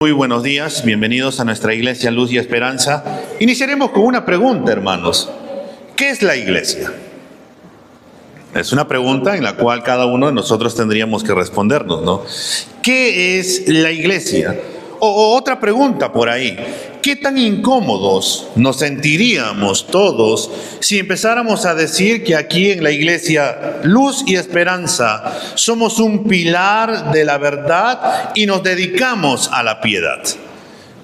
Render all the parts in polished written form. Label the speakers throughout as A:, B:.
A: Muy buenos días, bienvenidos a nuestra iglesia Luz y Esperanza. Iniciaremos con una pregunta, hermanos. ¿Qué es la iglesia? Es una pregunta en la cual cada uno de nosotros tendríamos que respondernos, ¿no? ¿Qué es la iglesia? O otra pregunta por ahí. ¿Qué tan incómodos nos sentiríamos todos si empezáramos a decir que aquí en la iglesia Luz y Esperanza somos un pilar de la verdad y nos dedicamos a la piedad?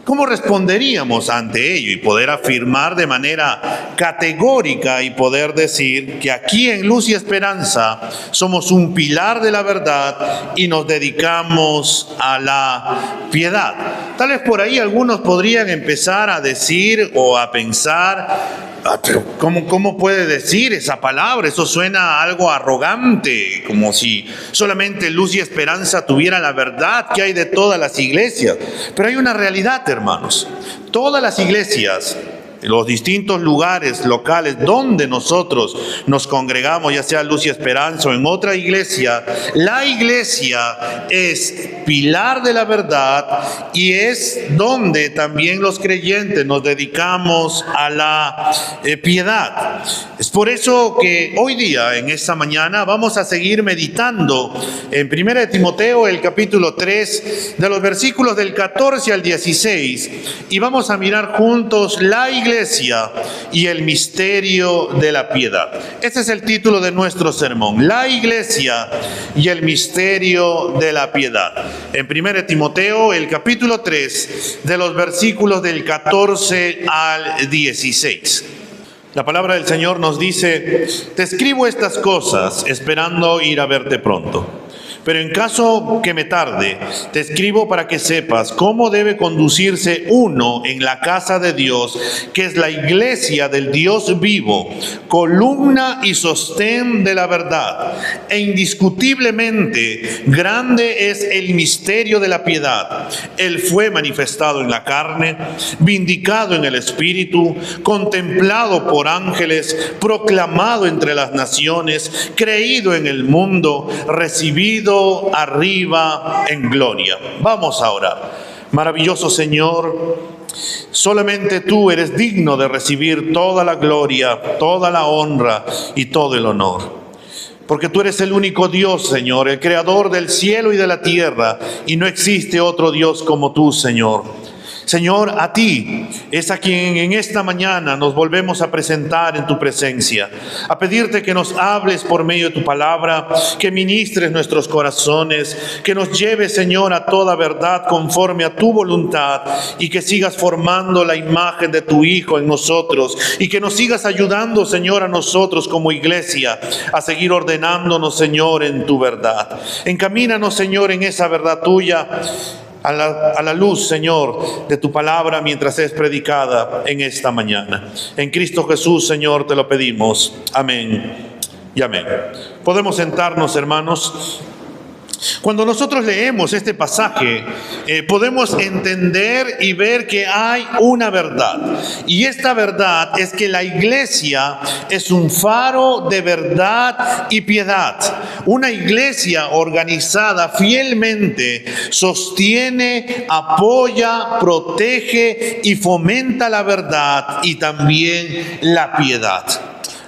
A: ¿Cómo responderíamos ante ello y poder afirmar de manera categórica y poder decir que aquí en Luz y Esperanza somos un pilar de la verdad y nos dedicamos a la piedad? Tal vez por ahí algunos podrían empezar a decir o a pensar, pero ¿cómo puede decir esa palabra? Eso suena a algo arrogante, como si solamente Luz y Esperanza tuviera la verdad que hay de todas las iglesias. Pero hay una realidad, hermanos. Todas las iglesias, los distintos lugares locales donde nosotros nos congregamos, ya sea Luz y Esperanza o en otra iglesia, la iglesia es pilar de la verdad y es donde también los creyentes nos dedicamos a la piedad. Es por eso que hoy día, en esta mañana, vamos a seguir meditando en 1 de Timoteo, el capítulo 3, de los versículos del 14 al 16, y vamos a mirar juntos la iglesia y el misterio de la piedad. Este es el título de nuestro sermón: la iglesia y el misterio de la piedad. En 1 Timoteo, el capítulo 3, de los versículos del 14 al 16. La palabra del Señor nos dice: te escribo estas cosas esperando ir a verte pronto. Pero en caso que me tarde, te escribo para que sepas cómo debe conducirse uno en la casa de Dios, que es la iglesia del Dios vivo, columna y sostén de la verdad. E indiscutiblemente grande es el misterio de la piedad. Él fue manifestado en la carne, vindicado en el Espíritu, contemplado por ángeles, proclamado entre las naciones, creído en el mundo, recibido arriba en gloria. Vamos a orar. Maravilloso Señor, solamente tú eres digno de recibir toda la gloria, toda la honra y todo el honor. Porque tú eres el único Dios, Señor, el creador del cielo y de la tierra, y no existe otro Dios como tú, Señor. Señor, a ti es a quien en esta mañana nos volvemos a presentar en tu presencia, a pedirte que nos hables por medio de tu palabra, que ministres nuestros corazones, que nos lleves, Señor, a toda verdad conforme a tu voluntad, y que sigas formando la imagen de tu Hijo en nosotros, y que nos sigas ayudando, Señor, a nosotros como iglesia a seguir ordenándonos, Señor, en tu verdad. Encamínanos, Señor, en esa verdad tuya, a la luz, Señor, de tu palabra mientras es predicada en esta mañana. En Cristo Jesús, Señor, te lo pedimos. Amén y amén. Podemos sentarnos, hermanos. Cuando nosotros leemos este pasaje, podemos entender y ver que hay una verdad. Y esta verdad es que la iglesia es un faro de verdad y piedad. Una iglesia organizada fielmente sostiene, apoya, protege y fomenta la verdad y también la piedad.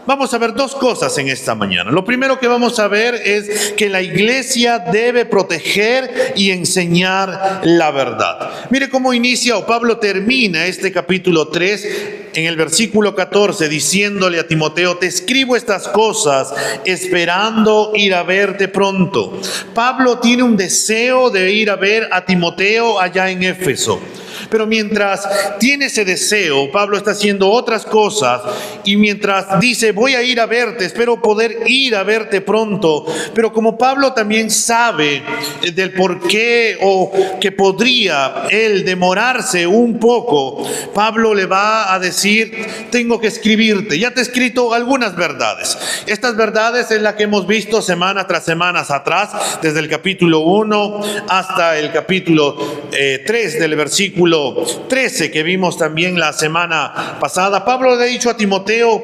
A: Vamos a ver dos cosas en esta mañana. Lo primero que vamos a ver es que la iglesia debe proteger y enseñar la verdad. Mire cómo inicia o Pablo termina este capítulo 3 en el versículo 14 diciéndole a Timoteo: te escribo estas cosas esperando ir a verte pronto. Pablo tiene un deseo de ir a ver a Timoteo allá en Éfeso. Pero mientras tiene ese deseo, Pablo está haciendo otras cosas, y mientras dice: voy a ir a verte, espero poder ir a verte pronto. Pero como Pablo también sabe del por qué o que podría él demorarse un poco, Pablo le va a decir: tengo que escribirte. Ya te he escrito algunas verdades. Estas verdades es la que hemos visto semana tras semana atrás, desde el capítulo 1 hasta el capítulo 3 del versículo versículo 13 que vimos también la semana pasada, Pablo le ha dicho a Timoteo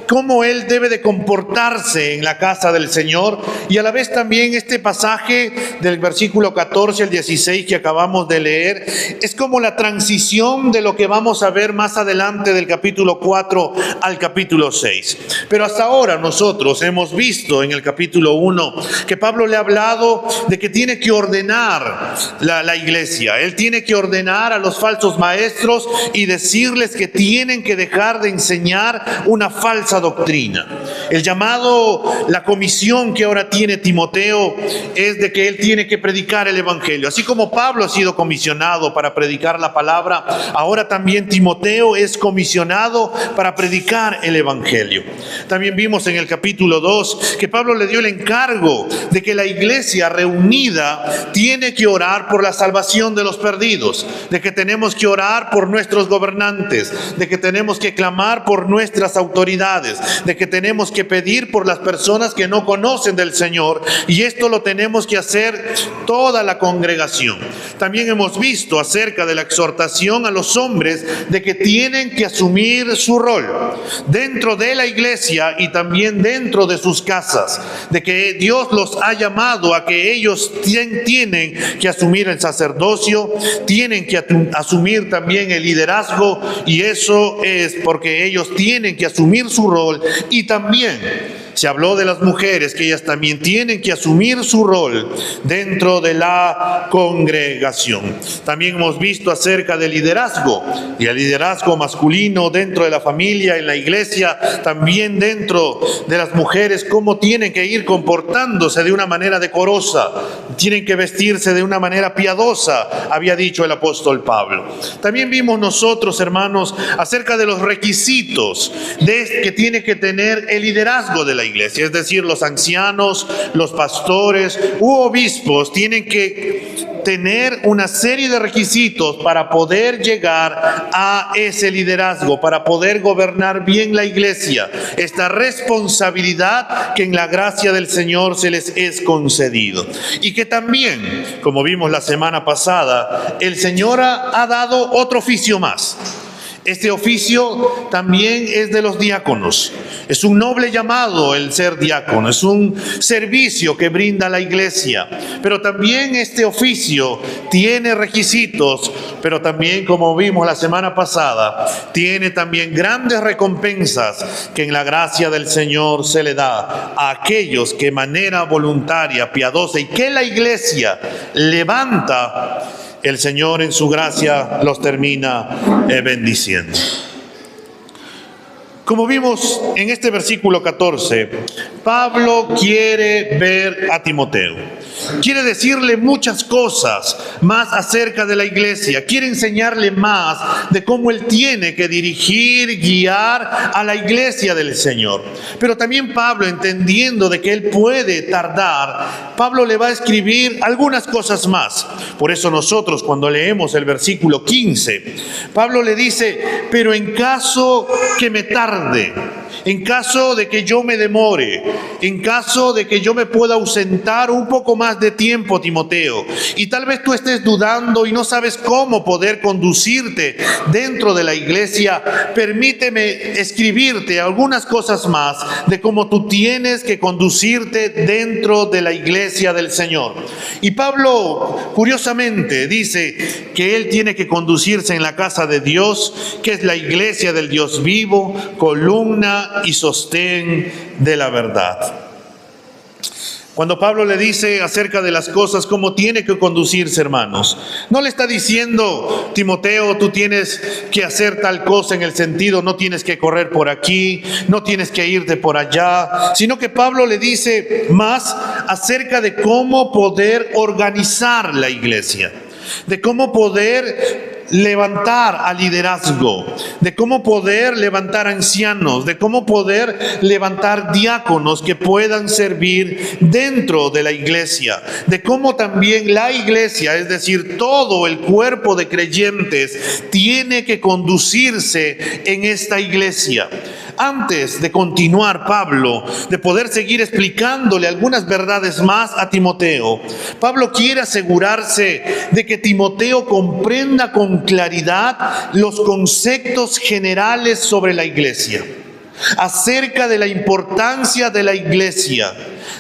A: cómo él debe de comportarse en la casa del Señor, y a la vez también este pasaje del versículo 14 al 16 que acabamos de leer es como la transición de lo que vamos a ver más adelante del capítulo 4 al capítulo 6. Pero hasta ahora nosotros hemos visto en el capítulo 1 que Pablo le ha hablado de que tiene que ordenar la iglesia. Él tiene que ordenar a los falsos maestros y decirles que tienen que dejar de enseñar una falsa doctrina. El llamado, la comisión que ahora tiene Timoteo es de que él tiene que predicar el evangelio. Así como Pablo ha sido comisionado para predicar la palabra, ahora también Timoteo es comisionado para predicar el evangelio. También vimos en el capítulo 2 que Pablo le dio el encargo de que la iglesia reunida tiene que orar por la salvación de los perdidos, de que tenemos que orar por nuestros gobernantes, de que tenemos que clamar por nuestras autoridades, de que tenemos que pedir por las personas que no conocen del Señor, y esto lo tenemos que hacer toda la congregación. También hemos visto acerca de la exhortación a los hombres de que tienen que asumir su rol dentro de la iglesia y también dentro de sus casas, de que Dios los ha llamado a que ellos tienen que asumir el sacerdocio, tienen que asumir también el liderazgo, y eso es porque ellos tienen que asumir su rol. Y también se habló de las mujeres, que ellas también tienen que asumir su rol dentro de la congregación. También hemos visto acerca del liderazgo, y el liderazgo masculino dentro de la familia, en la iglesia, también dentro de las mujeres, cómo tienen que ir comportándose de una manera decorosa, tienen que vestirse de una manera piadosa, había dicho el apóstol Pablo. También vimos nosotros, hermanos, acerca de los requisitos que tiene que tener el liderazgo de la iglesia, es decir, los ancianos, los pastores u obispos tienen que tener una serie de requisitos para poder llegar a ese liderazgo, para poder gobernar bien la iglesia, esta responsabilidad que en la gracia del Señor se les es concedido. Y que también, como vimos la semana pasada, el Señor ha dado otro oficio más. Este oficio también es de los diáconos. Es un noble llamado el ser diácono, es un servicio que brinda la iglesia. Pero también este oficio tiene requisitos, pero también, como vimos la semana pasada, tiene también grandes recompensas que en la gracia del Señor se le da a aquellos que de manera voluntaria, piadosa y que la iglesia levanta, el Señor en su gracia los termina bendiciendo. Como vimos en este versículo 14, Pablo quiere ver a Timoteo. Quiere decirle muchas cosas más acerca de la iglesia. Quiere enseñarle más de cómo él tiene que dirigir, guiar a la iglesia del Señor. Pero también Pablo, entendiendo de que él puede tardar, Pablo le va a escribir algunas cosas más. Por eso nosotros, cuando leemos el versículo 15, Pablo le dice: pero en caso que me tarde, en caso de que yo me demore, en caso de que yo me pueda ausentar un poco más de tiempo, Timoteo, y tal vez tú estés dudando y no sabes cómo poder conducirte dentro de la iglesia, permíteme escribirte algunas cosas más de cómo tú tienes que conducirte dentro de la iglesia del Señor. Y Pablo, curiosamente, dice que él tiene que conducirse en la casa de Dios, que es la iglesia del Dios vivo, columna y sostén de la verdad. Cuando Pablo le dice acerca de las cosas, cómo tiene que conducirse, hermanos, no le está diciendo: Timoteo, tú tienes que hacer tal cosa, en el sentido, no tienes que correr por aquí, no tienes que irte por allá, sino que Pablo le dice más acerca de cómo poder organizar la iglesia, de cómo poder levantar al liderazgo, de cómo poder levantar ancianos, de cómo poder levantar diáconos que puedan servir dentro de la iglesia, de cómo también la iglesia, es decir, todo el cuerpo de creyentes, tiene que conducirse en esta iglesia. Antes de continuar, Pablo, de poder seguir explicándole algunas verdades más a Timoteo, Pablo quiere asegurarse de que Timoteo comprenda con claridad los conceptos generales sobre la iglesia, acerca de la importancia de la iglesia,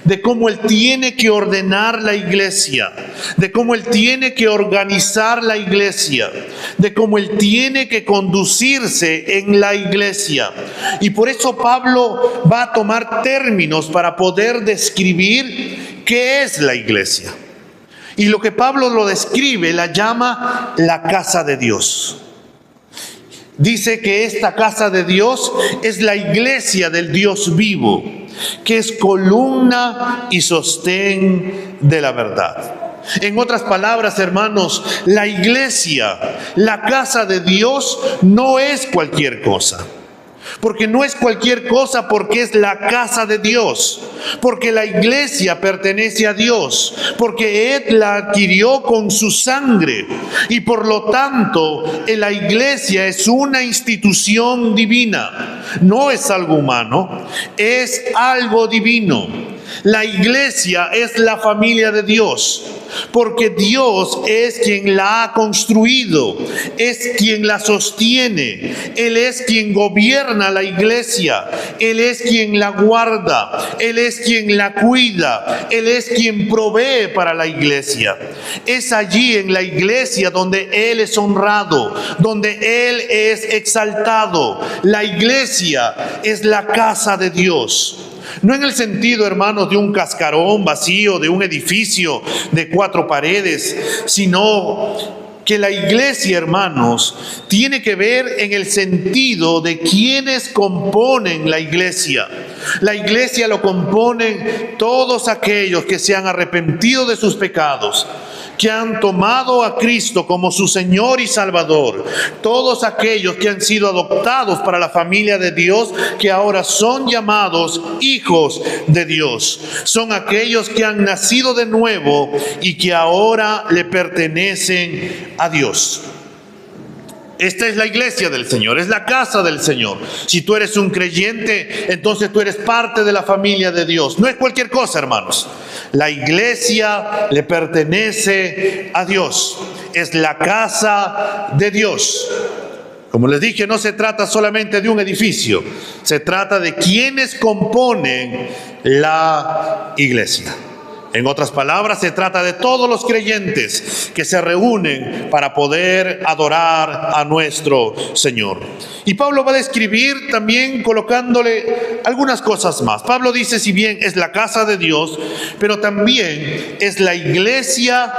A: de cómo él tiene que ordenar la iglesia, de cómo él tiene que organizar la iglesia, de cómo él tiene que conducirse en la iglesia. Y por eso Pablo va a tomar términos para poder describir qué es la iglesia. Y lo que Pablo lo describe, la llama la casa de Dios. Dice que esta casa de Dios es la iglesia del Dios vivo, que es columna y sostén de la verdad. En otras palabras, hermanos, la iglesia, la casa de Dios, no es cualquier cosa. Porque no es cualquier cosa, porque es la casa de Dios, porque la iglesia pertenece a Dios, porque Él la adquirió con su sangre, y por lo tanto la iglesia es una institución divina, no es algo humano, es algo divino. La iglesia es la familia de Dios, porque Dios es quien la ha construido, es quien la sostiene, Él es quien gobierna la iglesia, Él es quien la guarda, Él es quien la cuida, Él es quien provee para la iglesia. Es allí en la iglesia donde Él es honrado, donde Él es exaltado. La iglesia es la casa de Dios. No en el sentido, hermanos, de un cascarón vacío, de un edificio de 4 paredes, sino que la iglesia, hermanos, tiene que ver en el sentido de quienes componen la iglesia. La iglesia lo componen todos aquellos que se han arrepentido de sus pecados, que han tomado a Cristo como su Señor y Salvador, todos aquellos que han sido adoptados para la familia de Dios, que ahora son llamados hijos de Dios. Son aquellos que han nacido de nuevo y que ahora le pertenecen a Dios. Esta es la iglesia del Señor, es la casa del Señor. Si tú eres un creyente, entonces tú eres parte de la familia de Dios. No es cualquier cosa, hermanos. La iglesia le pertenece a Dios. Es la casa de Dios. Como les dije, no se trata solamente de un edificio. Se trata de quienes componen la iglesia. En otras palabras, se trata de todos los creyentes que se reúnen para poder adorar a nuestro Señor. Y Pablo va a describir también colocándole algunas cosas más. Pablo dice, si bien es la casa de Dios, pero también es la iglesia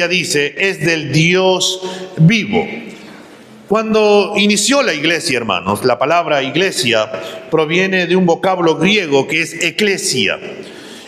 A: dice, es del Dios vivo. Cuando inició la iglesia, hermanos, la palabra iglesia proviene de un vocablo griego que es eclesia.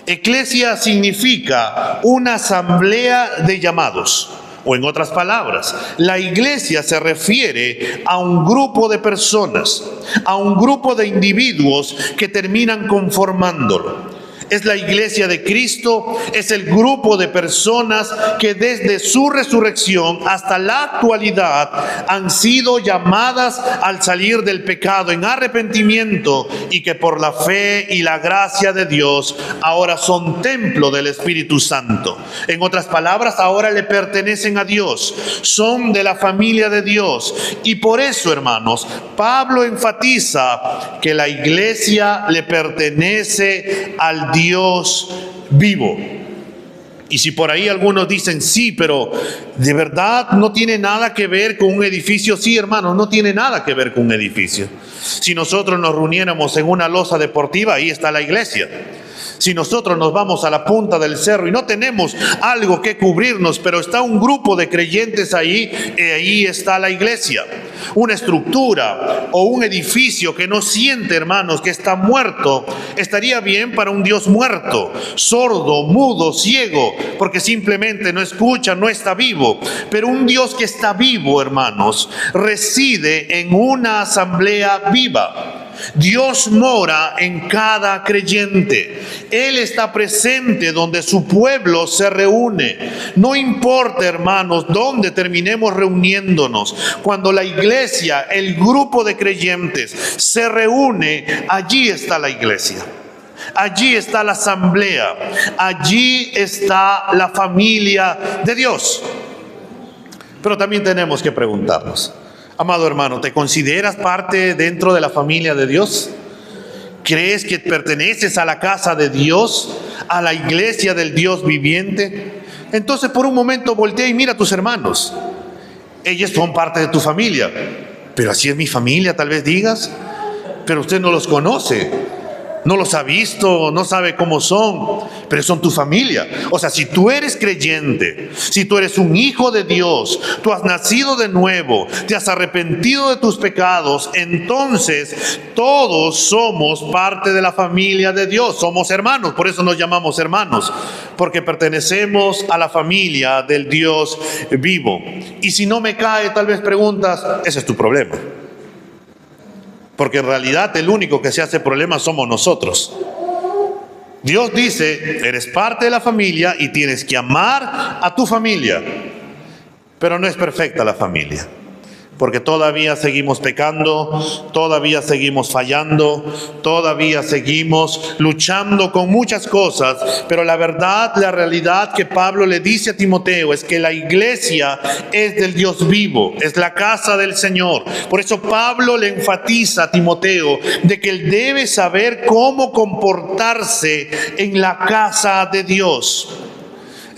A: Eclesia significa una asamblea de llamados, o en otras palabras, la iglesia se refiere a un grupo de personas, a un grupo de individuos que terminan conformándolo. Es la iglesia de Cristo, es el grupo de personas que desde su resurrección hasta la actualidad han sido llamadas al salir del pecado en arrepentimiento y que por la fe y la gracia de Dios ahora son templo del Espíritu Santo. En otras palabras, ahora le pertenecen a Dios, son de la familia de Dios. Y por eso, hermanos, Pablo enfatiza que la iglesia le pertenece al Dios vivo. Y si por ahí algunos dicen, sí, pero de verdad no tiene nada que ver con un edificio. Sí, hermanos, no tiene nada que ver con un edificio. Si nosotros nos reuniéramos en una loza deportiva, ahí está la iglesia. Si nosotros nos vamos a la punta del cerro y no tenemos algo que cubrirnos, pero está un grupo de creyentes ahí, ahí está la iglesia. Una estructura o un edificio que no siente, hermanos, que está muerto, estaría bien para un Dios muerto, sordo, mudo, ciego, porque simplemente no escucha, no está vivo. Pero un Dios que está vivo, hermanos, reside en una asamblea viva. Dios mora en cada creyente. Él está presente donde su pueblo se reúne. No importa, hermanos, dónde terminemos reuniéndonos. Cuando la iglesia, el grupo de creyentes se reúne, allí está la iglesia. Allí está la asamblea. Allí está la familia de Dios. Pero también tenemos que preguntarnos, amado hermano, ¿te consideras parte dentro de la familia de Dios? ¿Crees que perteneces a la casa de Dios, a la iglesia del Dios viviente? Entonces por un momento voltea y mira a tus hermanos. Ellos son parte de tu familia. Pero así es mi familia, tal vez digas. Pero usted no los conoce. No los ha visto, no sabe cómo son, pero son tu familia. O sea, si tú eres creyente, si tú eres un hijo de Dios, tú has nacido de nuevo, te has arrepentido de tus pecados, entonces todos somos parte de la familia de Dios. Somos hermanos, por eso nos llamamos hermanos, porque pertenecemos a la familia del Dios vivo. Y si no me cae, tal vez preguntas, ese es tu problema. Porque en realidad el único que se hace problema somos nosotros. Dios dice, eres parte de la familia y tienes que amar a tu familia. Pero no es perfecta la familia. Porque todavía seguimos pecando, todavía seguimos fallando, todavía seguimos luchando con muchas cosas. Pero la verdad, la realidad que Pablo le dice a Timoteo es que la iglesia es del Dios vivo, es la casa del Señor. Por eso Pablo le enfatiza a Timoteo de que él debe saber cómo comportarse en la casa de Dios.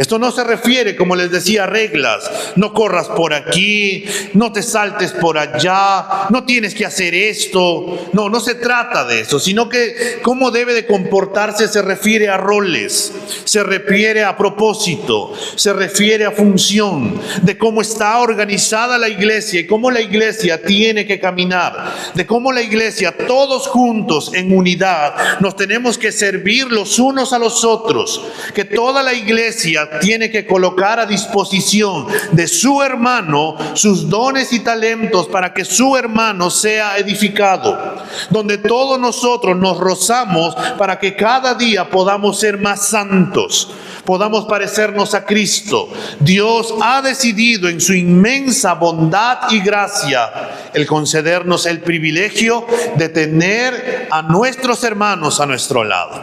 A: Esto no se refiere, como les decía, a reglas. No corras por aquí, no te saltes por allá, no tienes que hacer esto. No se trata de eso, sino que cómo debe de comportarse se refiere a roles, se refiere a propósito, se refiere a función, de cómo está organizada la iglesia y cómo la iglesia tiene que caminar, de cómo la iglesia, todos juntos en unidad, nos tenemos que servir los unos a los otros, que toda la iglesia tiene que colocar a disposición de su hermano sus dones y talentos para que su hermano sea edificado, donde todos nosotros nos rozamos para que cada día podamos ser más santos, podamos parecernos a Cristo. Dios ha decidido en su inmensa bondad y gracia el concedernos el privilegio de tener a nuestros hermanos a nuestro lado.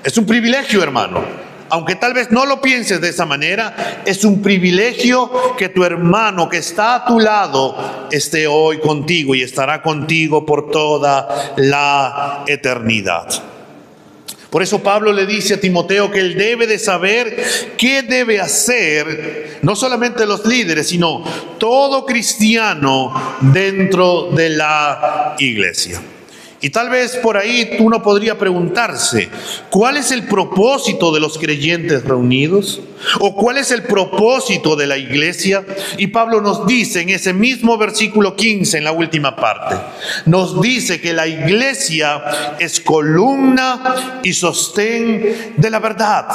A: Es un privilegio, hermano. Aunque tal vez no lo pienses de esa manera, es un privilegio que tu hermano que está a tu lado esté hoy contigo y estará contigo por toda la eternidad. Por eso Pablo le dice a Timoteo que él debe de saber qué debe hacer, no solamente los líderes, sino todo cristiano dentro de la iglesia. Y tal vez por ahí uno podría preguntarse, ¿cuál es el propósito de los creyentes reunidos? ¿O cuál es el propósito de la iglesia? Y Pablo nos dice en ese mismo versículo 15, en la última parte, nos dice que la iglesia es columna y sostén de la verdad.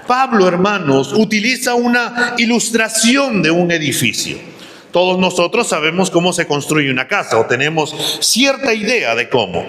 A: Pablo, hermanos, utiliza una ilustración de un edificio. Todos nosotros sabemos cómo se construye una casa o tenemos cierta idea de cómo.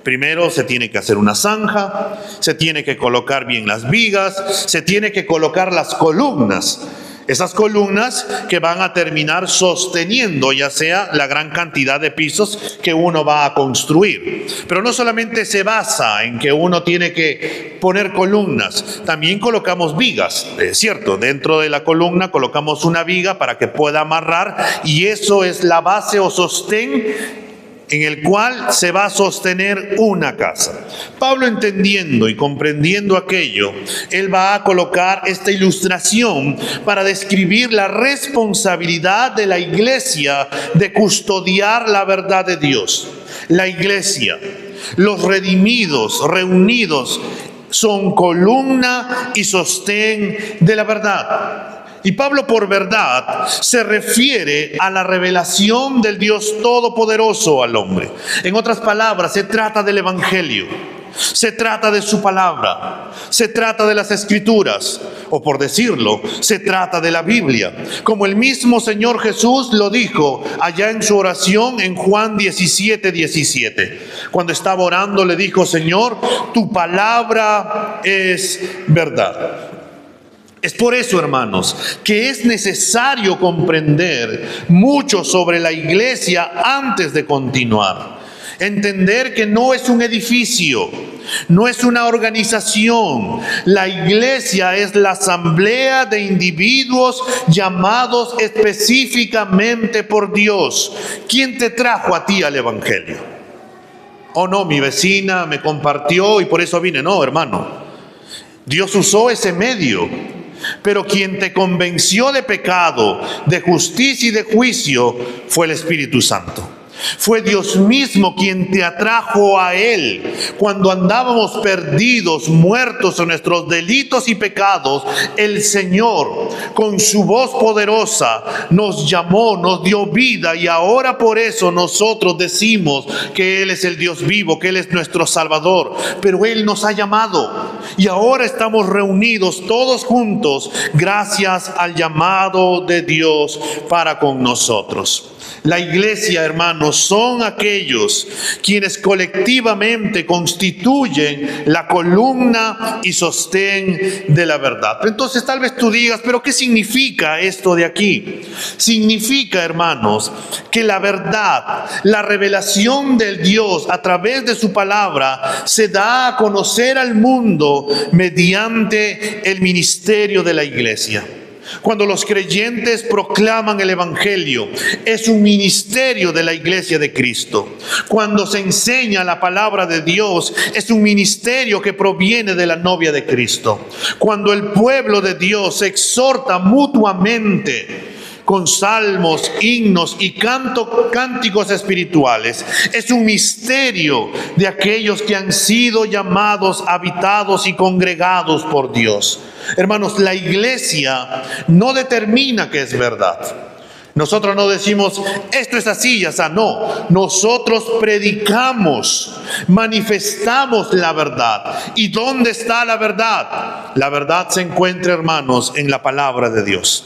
A: Primero se tiene que hacer una zanja, se tiene que colocar bien las vigas, se tiene que colocar las columnas. Esas columnas que van a terminar sosteniendo ya sea la gran cantidad de pisos que uno va a construir. Pero no solamente se basa en que uno tiene que poner columnas, también colocamos vigas, ¿cierto? Dentro de la columna colocamos una viga para que pueda amarrar y eso es la base o sostén en el cual se va a sostener una casa. Pablo, entendiendo y comprendiendo aquello, él va a colocar esta ilustración para describir la responsabilidad de la iglesia de custodiar la verdad de Dios. La iglesia, los redimidos, reunidos, son columna y sostén de la verdad. Y Pablo por verdad se refiere a la revelación del Dios Todopoderoso al hombre. En otras palabras, se trata del Evangelio. Se trata de su palabra, se trata de las Escrituras, o por decirlo, se trata de la Biblia. Como el mismo Señor Jesús lo dijo allá en su oración en Juan 17:17. Cuando estaba orando le dijo: Señor, tu palabra es verdad. Es por eso, hermanos, que es necesario comprender mucho sobre la iglesia antes de continuar. Entender que no es un edificio, no es una organización. La iglesia es la asamblea de individuos llamados específicamente por Dios. ¿Quién te trajo a ti al evangelio? Oh, no, mi vecina me compartió y por eso vine. No, hermano. Dios usó ese medio. Pero quien te convenció de pecado, de justicia y de juicio fue el Espíritu Santo. Fue Dios mismo quien te atrajo a Él. Cuando andábamos perdidos, muertos en nuestros delitos y pecados, el Señor, con su voz poderosa, nos llamó, nos dio vida, y ahora por eso nosotros decimos que Él es el Dios vivo, que Él es nuestro Salvador. Pero Él nos ha llamado y ahora estamos reunidos todos juntos gracias al llamado de Dios para con nosotros. La iglesia, hermanos, son aquellos quienes colectivamente constituyen la columna y sostén de la verdad. Entonces tal vez tú digas: ¿pero qué significa esto de aquí? Significa, hermanos, que la verdad, la revelación del Dios a través de su palabra se da a conocer al mundo mediante el ministerio de la iglesia. Cuando los creyentes proclaman el evangelio, es un ministerio de la iglesia de Cristo. Cuando se enseña la palabra de Dios, es un ministerio que proviene de la novia de Cristo. Cuando el pueblo de Dios se exhorta mutuamente con salmos, himnos y cánticos espirituales, es un misterio de aquellos que han sido llamados, habitados y congregados por Dios. Hermanos, la iglesia no determina que es verdad. Nosotros no decimos: esto es así, ya está. No, nosotros predicamos, manifestamos la verdad. ¿Y dónde está la verdad? La verdad se encuentra, hermanos, en la palabra de Dios.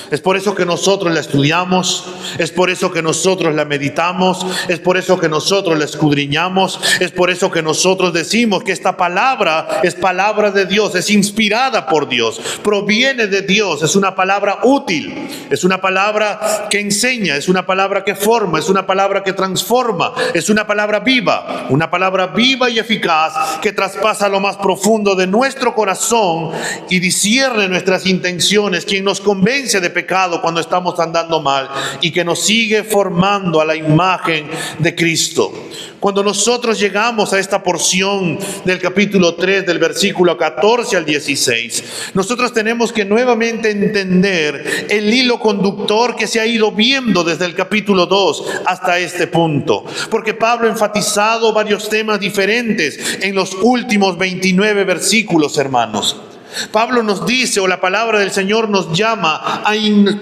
A: Es por eso que nosotros la estudiamos, es por eso que nosotros la meditamos, es por eso que nosotros la escudriñamos, es por eso que nosotros decimos que esta palabra es palabra de Dios, es inspirada por Dios, proviene de Dios, es una palabra útil, es una palabra que enseña, es una palabra que forma, es una palabra que transforma, es una palabra viva y eficaz que traspasa lo más profundo de nuestro corazón y discierne nuestras intenciones, quien nos convence de pecado cuando estamos andando mal y que nos sigue formando a la imagen de Cristo. Cuando nosotros llegamos a esta porción del capítulo 3, del versículo 14 al 16, nosotros tenemos que nuevamente entender el hilo conductor que se ha ido viendo desde el capítulo 2 hasta este punto, porque Pablo ha enfatizado varios temas diferentes en los últimos 29 versículos, hermanos. Pablo nos dice, o la palabra del Señor nos llama a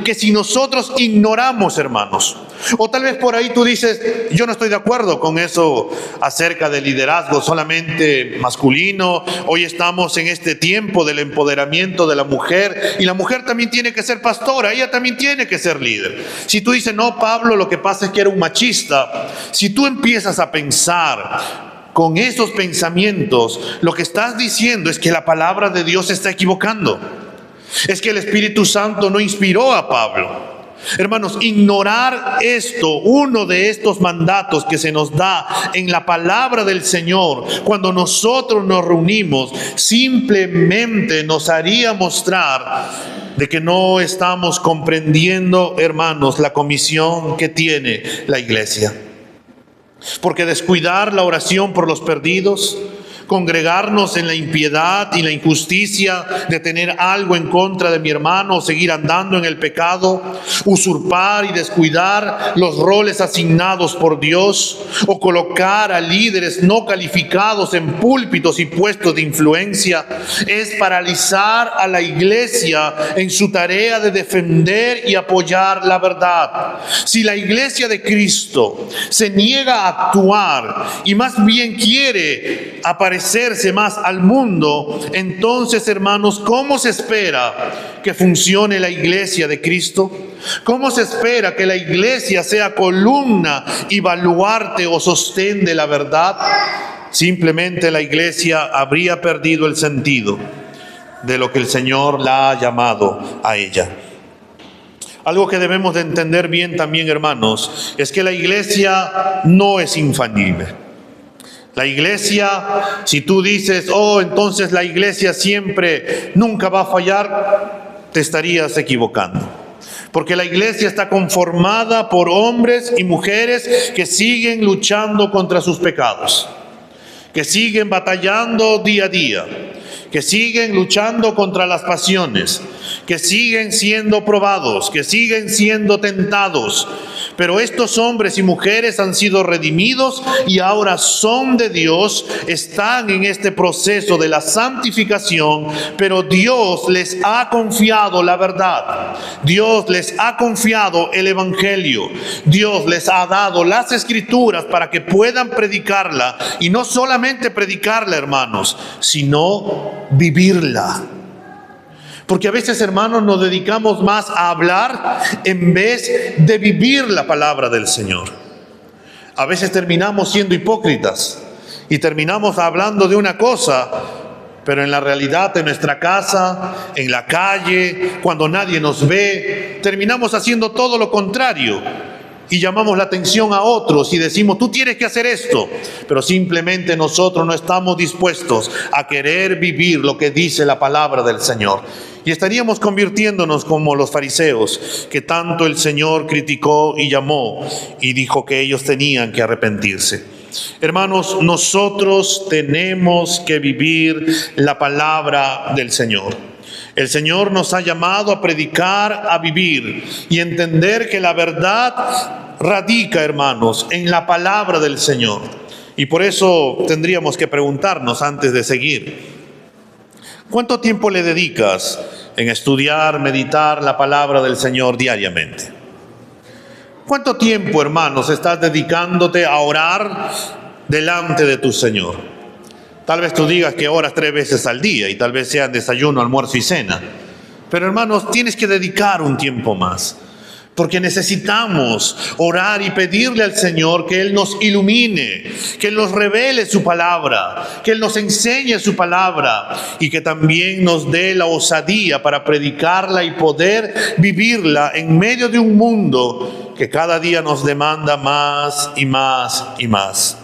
A: que si nosotros ignoramos, hermanos, o tal vez por ahí tú dices: yo no estoy de acuerdo con eso acerca del liderazgo solamente masculino. Hoy estamos en este tiempo del empoderamiento de la mujer, y la mujer también tiene que ser pastora, ella también tiene que ser líder. Si tú dices: no, Pablo, lo que pasa es que era un machista. Si tú empiezas a pensar con esos pensamientos, lo que estás diciendo es que la palabra de Dios se está equivocando. Es que el Espíritu Santo no inspiró a Pablo. Hermanos, ignorar esto, uno de estos mandatos que se nos da en la palabra del Señor, cuando nosotros nos reunimos, simplemente nos haría mostrar de que no estamos comprendiendo, hermanos, la comisión que tiene la iglesia. Porque descuidar la oración por los perdidos, congregarnos en la impiedad y la injusticia de tener algo en contra de mi hermano o seguir andando en el pecado, usurpar y descuidar los roles asignados por Dios, o colocar a líderes no calificados en púlpitos y puestos de influencia, es paralizar a la iglesia en su tarea de defender y apoyar la verdad. Si la iglesia de Cristo se niega a actuar y más bien quiere aparecer parecerse más al mundo, entonces, hermanos, ¿cómo se espera que funcione la iglesia de Cristo? ¿Cómo se espera que la iglesia sea columna y baluarte o sostén de la verdad? Simplemente la iglesia habría perdido el sentido de lo que el Señor la ha llamado a ella. Algo que debemos de entender bien también, hermanos, es que la iglesia no es infalible. La iglesia, si tú dices, entonces la iglesia siempre, nunca va a fallar, te estarías equivocando. Porque la iglesia está conformada por hombres y mujeres que siguen luchando contra sus pecados, que siguen batallando día a día, que siguen luchando contra las pasiones, que siguen siendo probados, que siguen siendo tentados. Pero estos hombres y mujeres han sido redimidos y ahora son de Dios, están en este proceso de la santificación, pero Dios les ha confiado la verdad. Dios les ha confiado el evangelio. Dios les ha dado las escrituras para que puedan predicarla, y no solamente predicarla, hermanos, sino vivirla. Porque a veces, hermanos, nos dedicamos más a hablar en vez de vivir la palabra del Señor. A veces terminamos siendo hipócritas y terminamos hablando de una cosa, pero en la realidad, en nuestra casa, en la calle, cuando nadie nos ve, terminamos haciendo todo lo contrario. Y llamamos la atención a otros y decimos, tú tienes que hacer esto. Pero simplemente nosotros no estamos dispuestos a querer vivir lo que dice la palabra del Señor. Y estaríamos convirtiéndonos como los fariseos, que tanto el Señor criticó y llamó y dijo que ellos tenían que arrepentirse. Hermanos, nosotros tenemos que vivir la palabra del Señor. El Señor nos ha llamado a predicar, a vivir y entender que la verdad radica, hermanos, en la palabra del Señor. Y por eso tendríamos que preguntarnos antes de seguir, ¿cuánto tiempo le dedicas en estudiar, meditar la palabra del Señor diariamente? ¿Cuánto tiempo, hermanos, estás dedicándote a orar delante de tu Señor? Tal vez tú digas que oras 3 veces al día y tal vez sean desayuno, almuerzo y cena. Pero, hermanos, tienes que dedicar un tiempo más. Porque necesitamos orar y pedirle al Señor que Él nos ilumine, que Él nos revele su palabra, que Él nos enseñe su palabra y que también nos dé la osadía para predicarla y poder vivirla en medio de un mundo que cada día nos demanda más y más y más.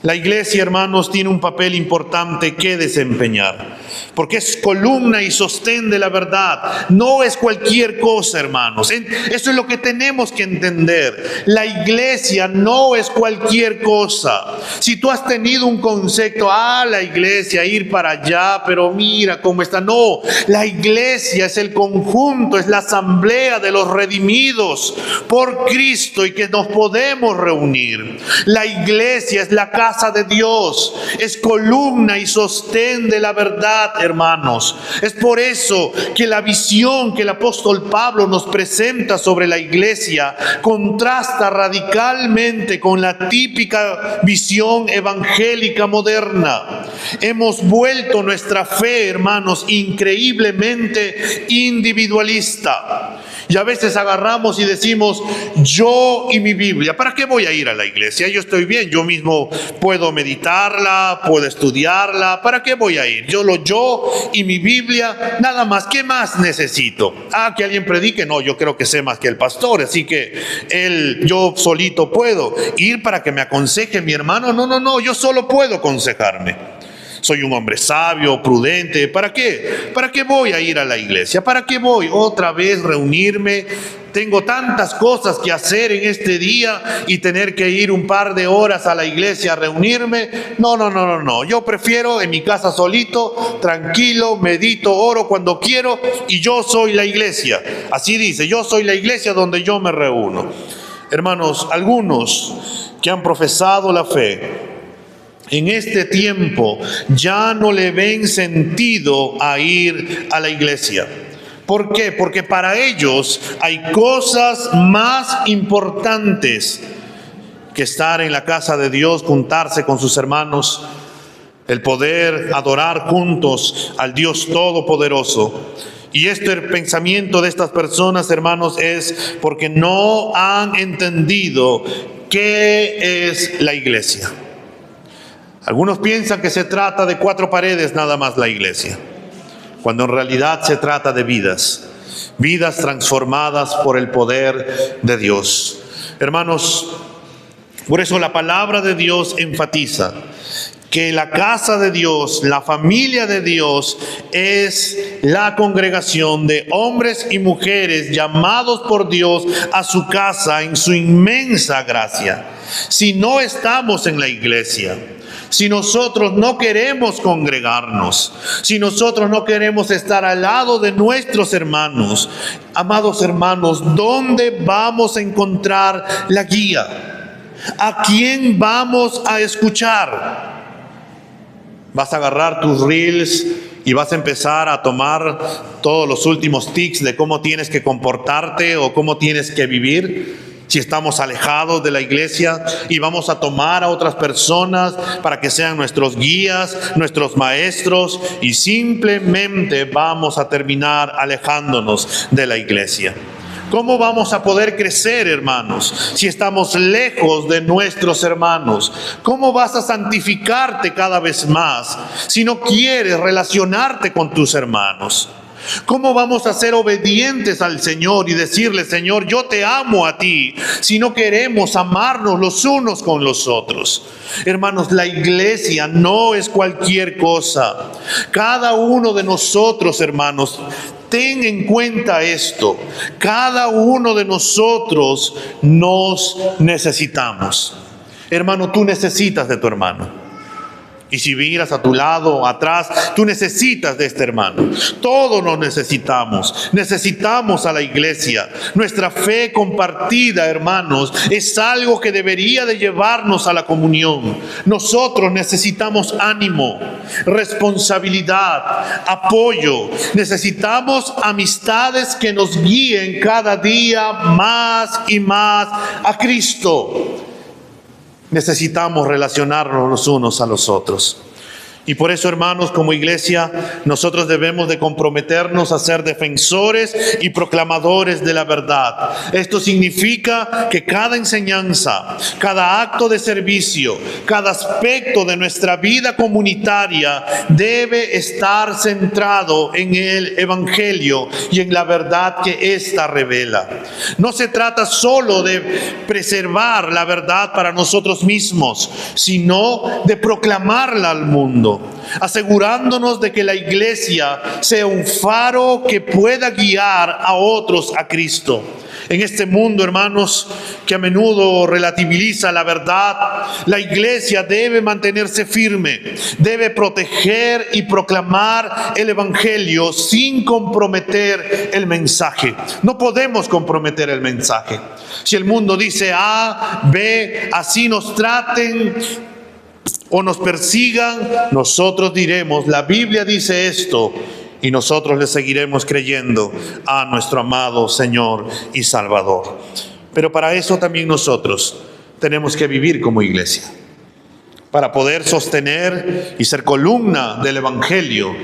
A: La iglesia, hermanos, tiene un papel importante que desempeñar, porque es columna y sostén de la verdad. No es cualquier cosa, hermanos. Eso es lo que tenemos que entender. La iglesia no es cualquier cosa. Si tú has tenido un concepto, la iglesia, ir para allá, pero mira cómo está. No, la iglesia es el conjunto, es la asamblea de los redimidos por Cristo y que nos podemos reunir. La iglesia es la casa de Dios, es columna y sostén de la verdad, hermanos. Es por eso que la visión que el apóstol Pablo nos presenta sobre la iglesia contrasta radicalmente con la típica visión evangélica moderna. Hemos vuelto nuestra fe, hermanos, increíblemente individualista. Y a veces agarramos y decimos, yo y mi Biblia. ¿Para qué voy a ir a la iglesia? Yo estoy bien, yo mismo puedo meditarla, puedo estudiarla. ¿Para qué voy a ir? Yo y mi Biblia, nada más. ¿Qué más necesito? Que alguien predique. No, yo creo que sé más que el pastor, así que yo solito puedo ir para que me aconseje mi hermano. No, yo solo puedo aconsejarme. Soy un hombre sabio, prudente. ¿Para qué? ¿Para qué voy a ir a la iglesia? ¿Para qué voy otra vez reunirme? Tengo tantas cosas que hacer en este día y tener que ir un par de horas a la iglesia a reunirme. No. Yo prefiero en mi casa solito, tranquilo, medito, oro cuando quiero y yo soy la iglesia. Así dice, yo soy la iglesia donde yo me reúno. Hermanos, algunos que han profesado la fe en este tiempo ya no le ven sentido a ir a la iglesia. ¿Por qué? Porque para ellos hay cosas más importantes que estar en la casa de Dios, juntarse con sus hermanos. el poder adorar juntos al Dios Todopoderoso. Y el pensamiento de estas personas, hermanos, es porque no han entendido qué es la iglesia. Algunos piensan que se trata de 4 paredes nada más la iglesia, cuando en realidad se trata de vidas transformadas por el poder de Dios. Hermanos, por eso la palabra de Dios enfatiza que la casa de Dios, la familia de Dios, es la congregación de hombres y mujeres llamados por Dios a su casa en su inmensa gracia. Si no estamos en la iglesia, si nosotros no queremos congregarnos, si nosotros no queremos estar al lado de nuestros hermanos, amados hermanos, ¿dónde vamos a encontrar la guía? ¿A quién vamos a escuchar? Vas a agarrar tus reels y vas a empezar a tomar todos los últimos tips de cómo tienes que comportarte o cómo tienes que vivir. Si estamos alejados de la iglesia, y vamos a tomar a otras personas para que sean nuestros guías, nuestros maestros, y simplemente vamos a terminar alejándonos de la iglesia. ¿Cómo vamos a poder crecer, hermanos, si estamos lejos de nuestros hermanos? ¿Cómo vas a santificarte cada vez más si no quieres relacionarte con tus hermanos? ¿Cómo vamos a ser obedientes al Señor y decirle, Señor, yo te amo a ti, si no queremos amarnos los unos con los otros? Hermanos, la iglesia no es cualquier cosa. Cada uno de nosotros, hermanos, ten en cuenta esto. Cada uno de nosotros nos necesitamos. Hermano, tú necesitas de tu hermano. Y si miras a tu lado o atrás, tú necesitas de este hermano. Todos nos necesitamos. Necesitamos a la iglesia. Nuestra fe compartida, hermanos, es algo que debería de llevarnos a la comunión. Nosotros necesitamos ánimo, responsabilidad, apoyo. Necesitamos amistades que nos guíen cada día más y más a Cristo. Necesitamos relacionarnos los unos a los otros. Y por eso, hermanos, como iglesia, nosotros debemos de comprometernos a ser defensores y proclamadores de la verdad. Esto significa que cada enseñanza, cada acto de servicio, cada aspecto de nuestra vida comunitaria debe estar centrado en el Evangelio y en la verdad que ésta revela. No se trata solo de preservar la verdad para nosotros mismos, sino de proclamarla al mundo, asegurándonos de que la iglesia sea un faro que pueda guiar a otros a Cristo. En este mundo, hermanos, que a menudo relativiza la verdad, la iglesia debe mantenerse firme, debe proteger y proclamar el Evangelio sin comprometer el mensaje. No podemos comprometer el mensaje. Si el mundo dice A, B, así nos traten o nos persigan, nosotros diremos, la Biblia dice esto, y nosotros le seguiremos creyendo a nuestro amado Señor y Salvador. Pero para eso también nosotros tenemos que vivir como iglesia. Para poder sostener y ser columna del Evangelio,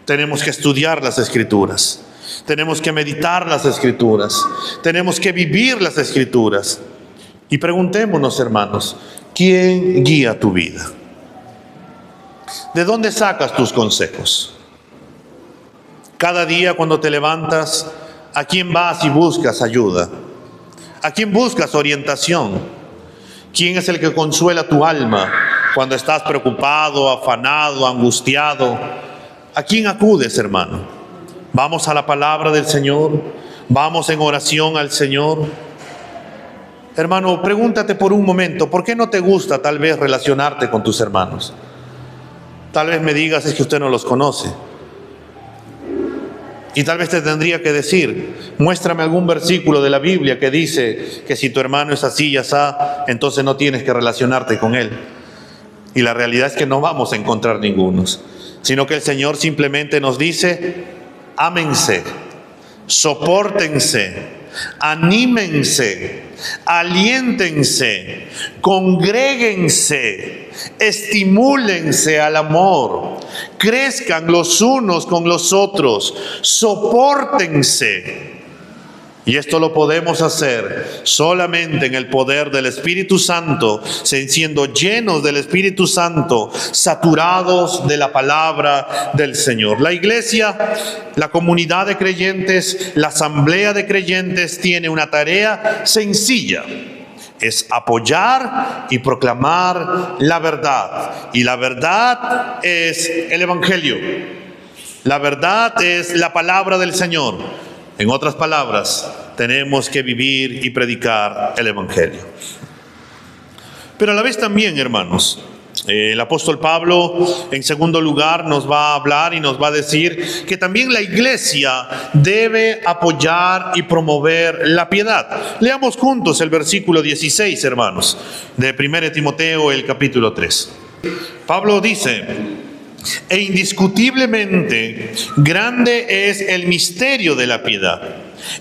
A: tenemos que estudiar las Escrituras, tenemos que meditar las Escrituras, tenemos que vivir las Escrituras. Y preguntémonos, hermanos, ¿quién guía tu vida? ¿De dónde sacas tus consejos? Cada día cuando te levantas, ¿a quién vas y buscas ayuda? ¿A quién buscas orientación? ¿Quién es el que consuela tu alma cuando estás preocupado, afanado, angustiado? ¿A quién acudes, hermano? ¿Vamos a la palabra del Señor? ¿Vamos en oración al Señor? Hermano, pregúntate por un momento, ¿por qué no te gusta tal vez relacionarte con tus hermanos? Tal vez me digas, es que usted no los conoce. Y tal vez te tendría que decir, muéstrame algún versículo de la Biblia que dice que si tu hermano es así y así, entonces no tienes que relacionarte con él. Y la realidad es que no vamos a encontrar ningunos, sino que el Señor simplemente nos dice, ámense, sopórtense, anímense, aliéntense, congréguense, estimúlense al amor, crezcan los unos con los otros, sopórtense. Y esto lo podemos hacer solamente en el poder del Espíritu Santo, siendo llenos del Espíritu Santo, saturados de la palabra del Señor. La iglesia, la comunidad de creyentes, la asamblea de creyentes tiene una tarea sencilla. Es apoyar y proclamar la verdad. Y la verdad es el Evangelio. La verdad es la palabra del Señor. En otras palabras, tenemos que vivir y predicar el Evangelio. Pero a la vez también, hermanos, el apóstol Pablo, en segundo lugar, nos va a hablar y nos va a decir que también la iglesia debe apoyar y promover la piedad. Leamos juntos el versículo 16, hermanos, de 1 Timoteo, el capítulo 3. Pablo dice: e indiscutiblemente grande es el misterio de la piedad.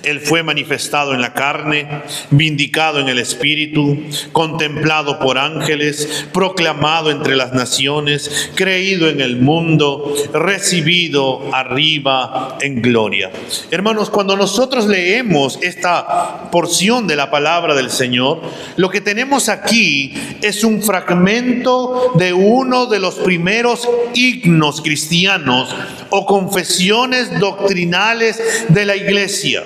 A: Él fue manifestado en la carne, vindicado en el Espíritu, contemplado por ángeles, proclamado entre las naciones, creído en el mundo, recibido arriba en gloria. Hermanos, cuando nosotros leemos esta porción de la palabra del Señor, lo que tenemos aquí es un fragmento de uno de los primeros himnos cristianos o confesiones doctrinales de la iglesia,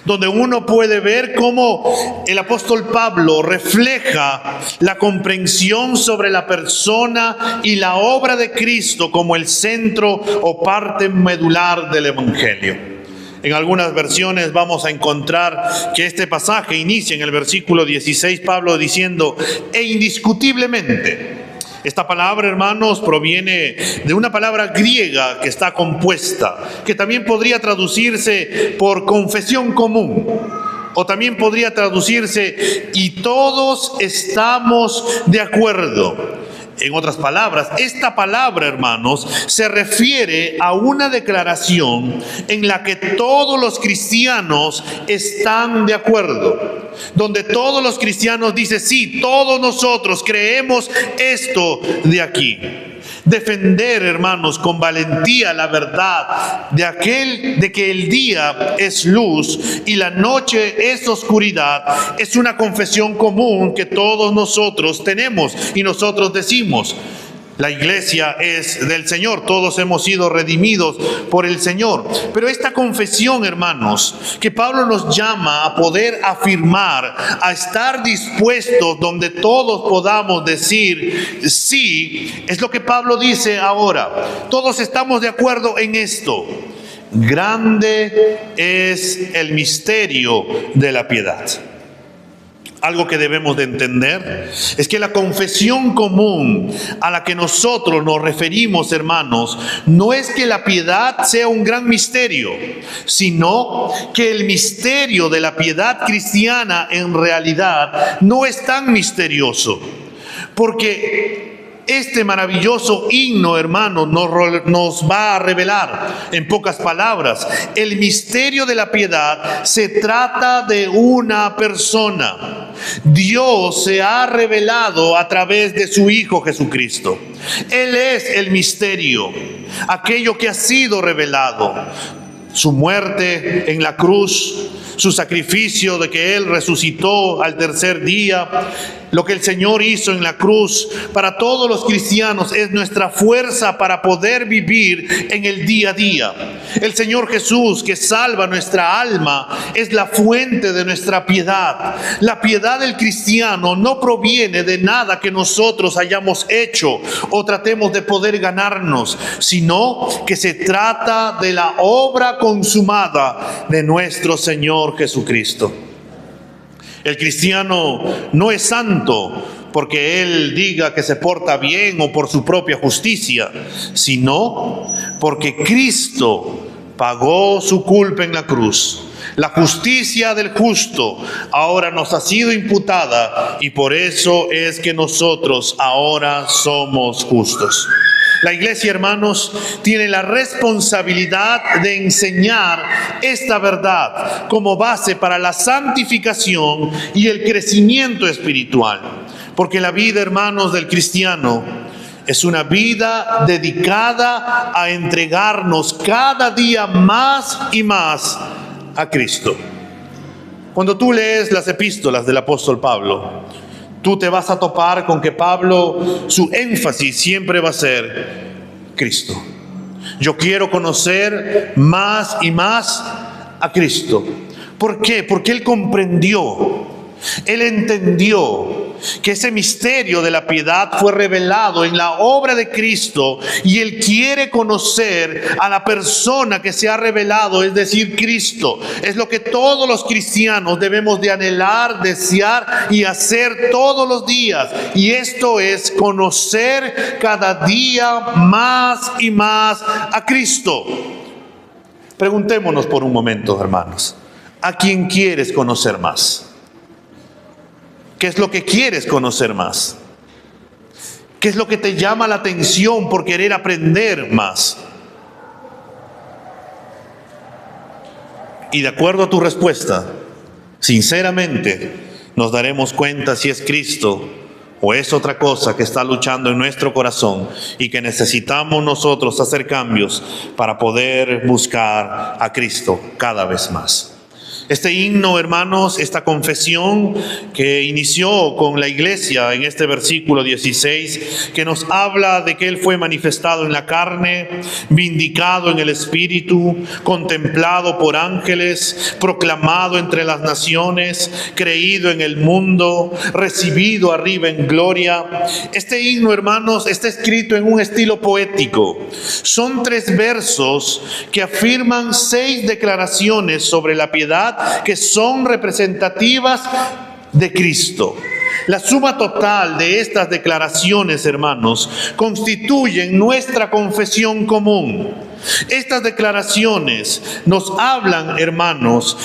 A: donde uno puede ver cómo el apóstol Pablo refleja la comprensión sobre la persona y la obra de Cristo como el centro o parte medular del Evangelio. En algunas versiones vamos a encontrar que este pasaje inicia en el versículo 16, Pablo diciendo: e indiscutiblemente. Esta palabra, hermanos, proviene de una palabra griega que está compuesta, que también podría traducirse por confesión común, o también podría traducirse y todos estamos de acuerdo. En otras palabras, esta palabra, hermanos, se refiere a una declaración en la que todos los cristianos están de acuerdo, donde todos los cristianos dicen: sí, todos nosotros creemos esto de aquí. Defender, hermanos, con valentía la verdad de que el día es luz y la noche es oscuridad, es una confesión común que todos nosotros tenemos y nosotros decimos: la iglesia es del Señor, todos hemos sido redimidos por el Señor. Pero esta confesión, hermanos, que Pablo nos llama a poder afirmar, a estar dispuestos donde todos podamos decir sí, es lo que Pablo dice ahora. Todos estamos de acuerdo en esto. Grande es el misterio de la piedad. Algo que debemos de entender es que la confesión común a la que nosotros nos referimos, hermanos, no es que la piedad sea un gran misterio, sino que el misterio de la piedad cristiana en realidad no es tan misterioso, porque este maravilloso himno, hermano, nos va a revelar, en pocas palabras, el misterio de la piedad se trata de una persona. Dios se ha revelado a través de su Hijo Jesucristo. Él es el misterio, aquello que ha sido revelado. Su muerte en la cruz, su sacrificio de que Él resucitó al tercer día, lo que el Señor hizo en la cruz para todos los cristianos es nuestra fuerza para poder vivir en el día a día. El Señor Jesús, que salva nuestra alma, es la fuente de nuestra piedad. La piedad del cristiano no proviene de nada que nosotros hayamos hecho o tratemos de poder ganarnos, sino que se trata de la obra consumada de nuestro Señor Jesucristo. El cristiano no es santo porque él diga que se porta bien o por su propia justicia, sino porque Cristo pagó su culpa en la cruz. La justicia del justo ahora nos ha sido imputada y por eso es que nosotros ahora somos justos. La iglesia, hermanos, tiene la responsabilidad de enseñar esta verdad como base para la santificación y el crecimiento espiritual. Porque la vida, hermanos, del cristiano es una vida dedicada a entregarnos cada día más y más a Cristo. Cuando tú lees las epístolas del apóstol Pablo, tú te vas a topar con que Pablo, su énfasis siempre va a ser Cristo. Yo quiero conocer más y más a Cristo. ¿Por qué? Porque él comprendió, él entendió que ese misterio de la piedad fue revelado en la obra de Cristo y él quiere conocer a la persona que se ha revelado, es decir, Cristo. Es lo que todos los cristianos debemos de anhelar, desear y hacer todos los días. Y esto es conocer cada día más y más a Cristo. Preguntémonos por un momento, hermanos, ¿a quién quieres conocer más? ¿Qué es lo que quieres conocer más? ¿Qué es lo que te llama la atención por querer aprender más? Y de acuerdo a tu respuesta, sinceramente, nos daremos cuenta si es Cristo o es otra cosa que está luchando en nuestro corazón y que necesitamos nosotros hacer cambios para poder buscar a Cristo cada vez más. Este himno, hermanos, esta confesión que inició con la iglesia en este versículo 16, que nos habla de que Él fue manifestado en la carne, vindicado en el Espíritu, contemplado por ángeles, proclamado entre las naciones, creído en el mundo, recibido arriba en gloria. Este himno, hermanos, está escrito en un estilo poético. Son 3 versos que afirman 6 declaraciones sobre la piedad que son representativas de Cristo. La suma total de estas declaraciones, hermanos, constituyen nuestra confesión común. Estas declaraciones nos hablan, hermanos,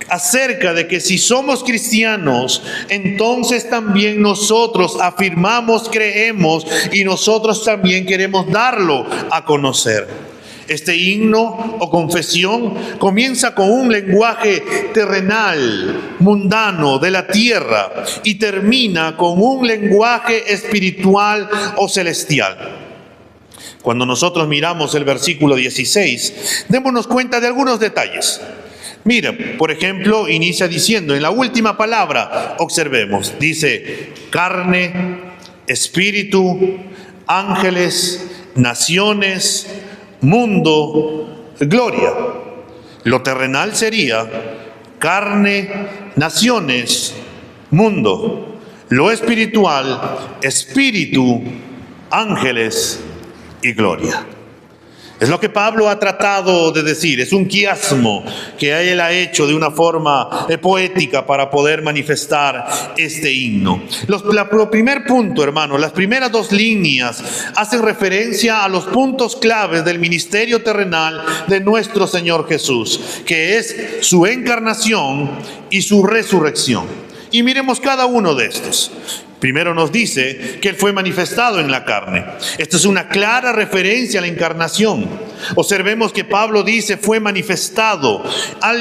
A: acerca de que si somos cristianos, entonces también nosotros afirmamos, creemos y nosotros también queremos darlo a conocer. Este himno o confesión comienza con un lenguaje terrenal, mundano, de la tierra, y termina con un lenguaje espiritual o celestial. Cuando nosotros miramos el versículo 16, démonos cuenta de algunos detalles. Mira, por ejemplo, inicia diciendo, en la última palabra, observemos, dice carne, espíritu, ángeles, naciones, mundo, gloria. Lo terrenal sería carne, naciones, mundo. Lo espiritual, espíritu, ángeles y gloria. Es lo que Pablo ha tratado de decir, es un quiasmo que él ha hecho de una forma poética para poder manifestar este himno. Lo primer punto, hermano, las primeras 2 líneas hacen referencia a los puntos claves del ministerio terrenal de nuestro Señor Jesús, que es su encarnación y su resurrección. Y miremos cada uno de estos. Primero nos dice que Él fue manifestado en la carne. Esto es una clara referencia a la encarnación. Observemos que Pablo dice fue manifestado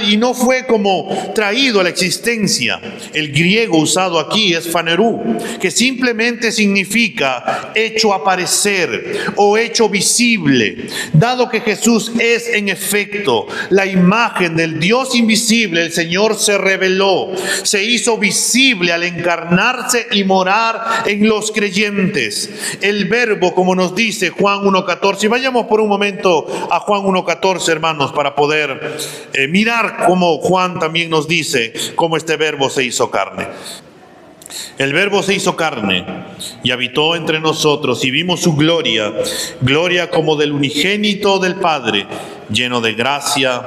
A: y no fue como traído a la existencia. El griego usado aquí es phanerú, que simplemente significa hecho aparecer o hecho visible. Dado que Jesús es en efecto la imagen del Dios invisible, el Señor se reveló, se hizo visible al encarnarse y morar en los creyentes. El verbo, como nos dice Juan 1:14, y vayamos por un momento a Juan 1:14, hermanos, para poder mirar cómo Juan también nos dice cómo este verbo se hizo carne. El verbo se hizo carne y habitó entre nosotros y vimos su gloria, gloria como del unigénito del Padre, lleno de gracia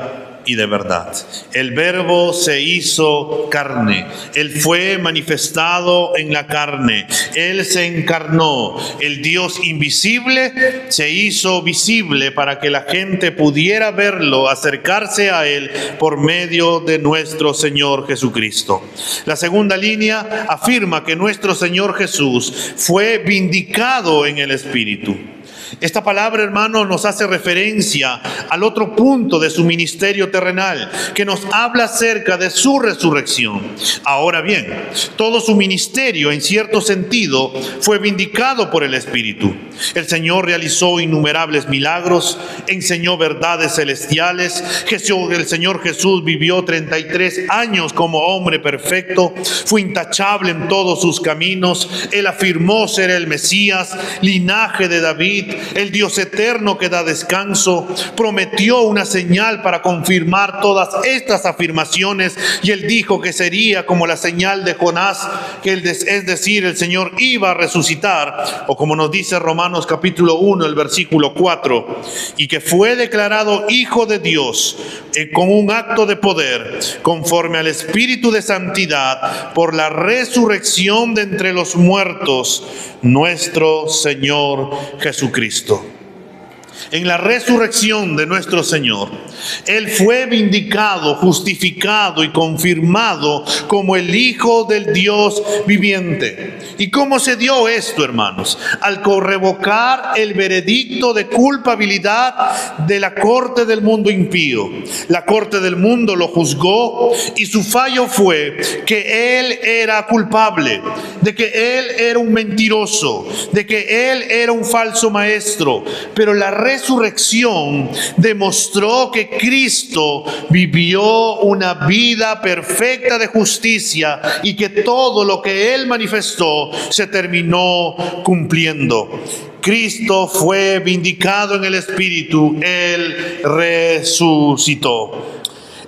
A: y de verdad. El verbo se hizo carne. Él fue manifestado en la carne. Él se encarnó. El Dios invisible se hizo visible para que la gente pudiera verlo, acercarse a Él por medio de nuestro Señor Jesucristo. La segunda línea afirma que nuestro Señor Jesús fue vindicado en el Espíritu. Esta palabra, hermanos, nos hace referencia al otro punto de su ministerio terrenal, que nos habla acerca de su resurrección. Ahora bien, todo su ministerio, en cierto sentido, fue vindicado por el Espíritu. El Señor realizó innumerables milagros, enseñó verdades celestiales. El Señor Jesús vivió 33 años como hombre perfecto, fue intachable en todos sus caminos. Él afirmó ser el Mesías, linaje de David, el Dios eterno que da descanso. Prometió una señal para confirmar todas estas afirmaciones, y él dijo que sería como la señal de Jonás, es decir, el Señor iba a resucitar, o como nos dice Romanos capítulo 1, el versículo 4, y que fue declarado Hijo de Dios con un acto de poder, conforme al Espíritu de santidad, por la resurrección de entre los muertos, nuestro Señor Jesucristo. En la resurrección de nuestro Señor, Él fue vindicado, justificado y confirmado como el Hijo del Dios viviente. ¿Y cómo se dio esto, hermanos? Al revocar el veredicto de culpabilidad de la corte del mundo impío. La corte del mundo lo juzgó y su fallo fue que Él era culpable, de que Él era un mentiroso, de que Él era un falso maestro. Pero la resurrección demostró que Cristo vivió una vida perfecta de justicia y que todo lo que Él manifestó se terminó cumpliendo. Cristo fue vindicado en el Espíritu, Él resucitó.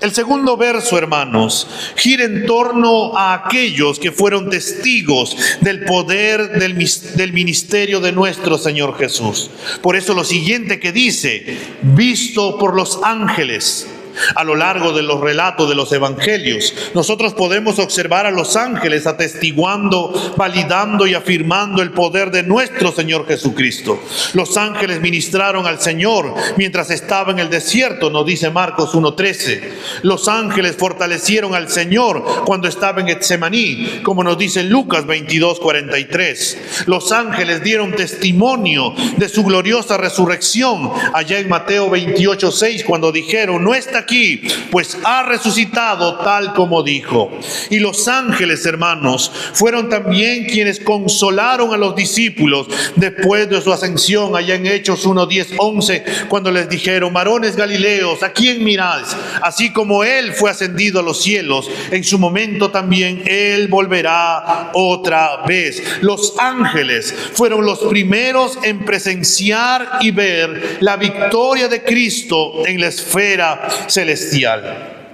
A: El segundo verso, hermanos, gira en torno a aquellos que fueron testigos del poder del ministerio de nuestro Señor Jesús. Por eso lo siguiente que dice, visto por los ángeles. A lo largo de los relatos de los evangelios, nosotros podemos observar a los ángeles atestiguando, validando y afirmando el poder de nuestro Señor Jesucristo. Los ángeles ministraron al Señor mientras estaba en el desierto, nos dice Marcos 1:13. Los ángeles fortalecieron al Señor cuando estaba en Getsemaní, como nos dice Lucas 22:43. Los ángeles dieron testimonio de su gloriosa resurrección allá en Mateo 28:6, cuando dijeron, no está aquí, pues ha resucitado tal como dijo. Y los ángeles, hermanos, fueron también quienes consolaron a los discípulos después de su ascensión, allá en Hechos 1, 10, 11, cuando les dijeron, varones galileos, ¿a quién miráis? Así como Él fue ascendido a los cielos, en su momento también Él volverá otra vez. Los ángeles fueron los primeros en presenciar y ver la victoria de Cristo en la esfera celestial.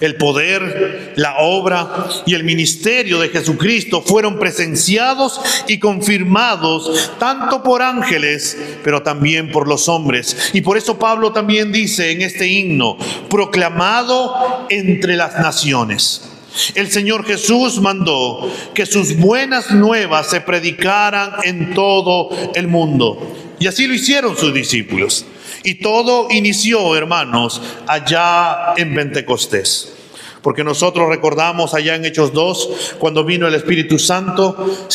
A: El poder, la obra y el ministerio de Jesucristo fueron presenciados y confirmados tanto por ángeles, pero también por los hombres. Y por eso Pablo también dice en este himno, proclamado entre las naciones. El Señor Jesús mandó que sus buenas nuevas se predicaran en todo el mundo. Y así lo hicieron sus discípulos. Y todo inició, hermanos, allá en Pentecostés. Porque nosotros recordamos allá en Hechos 2, cuando vino el Espíritu Santo,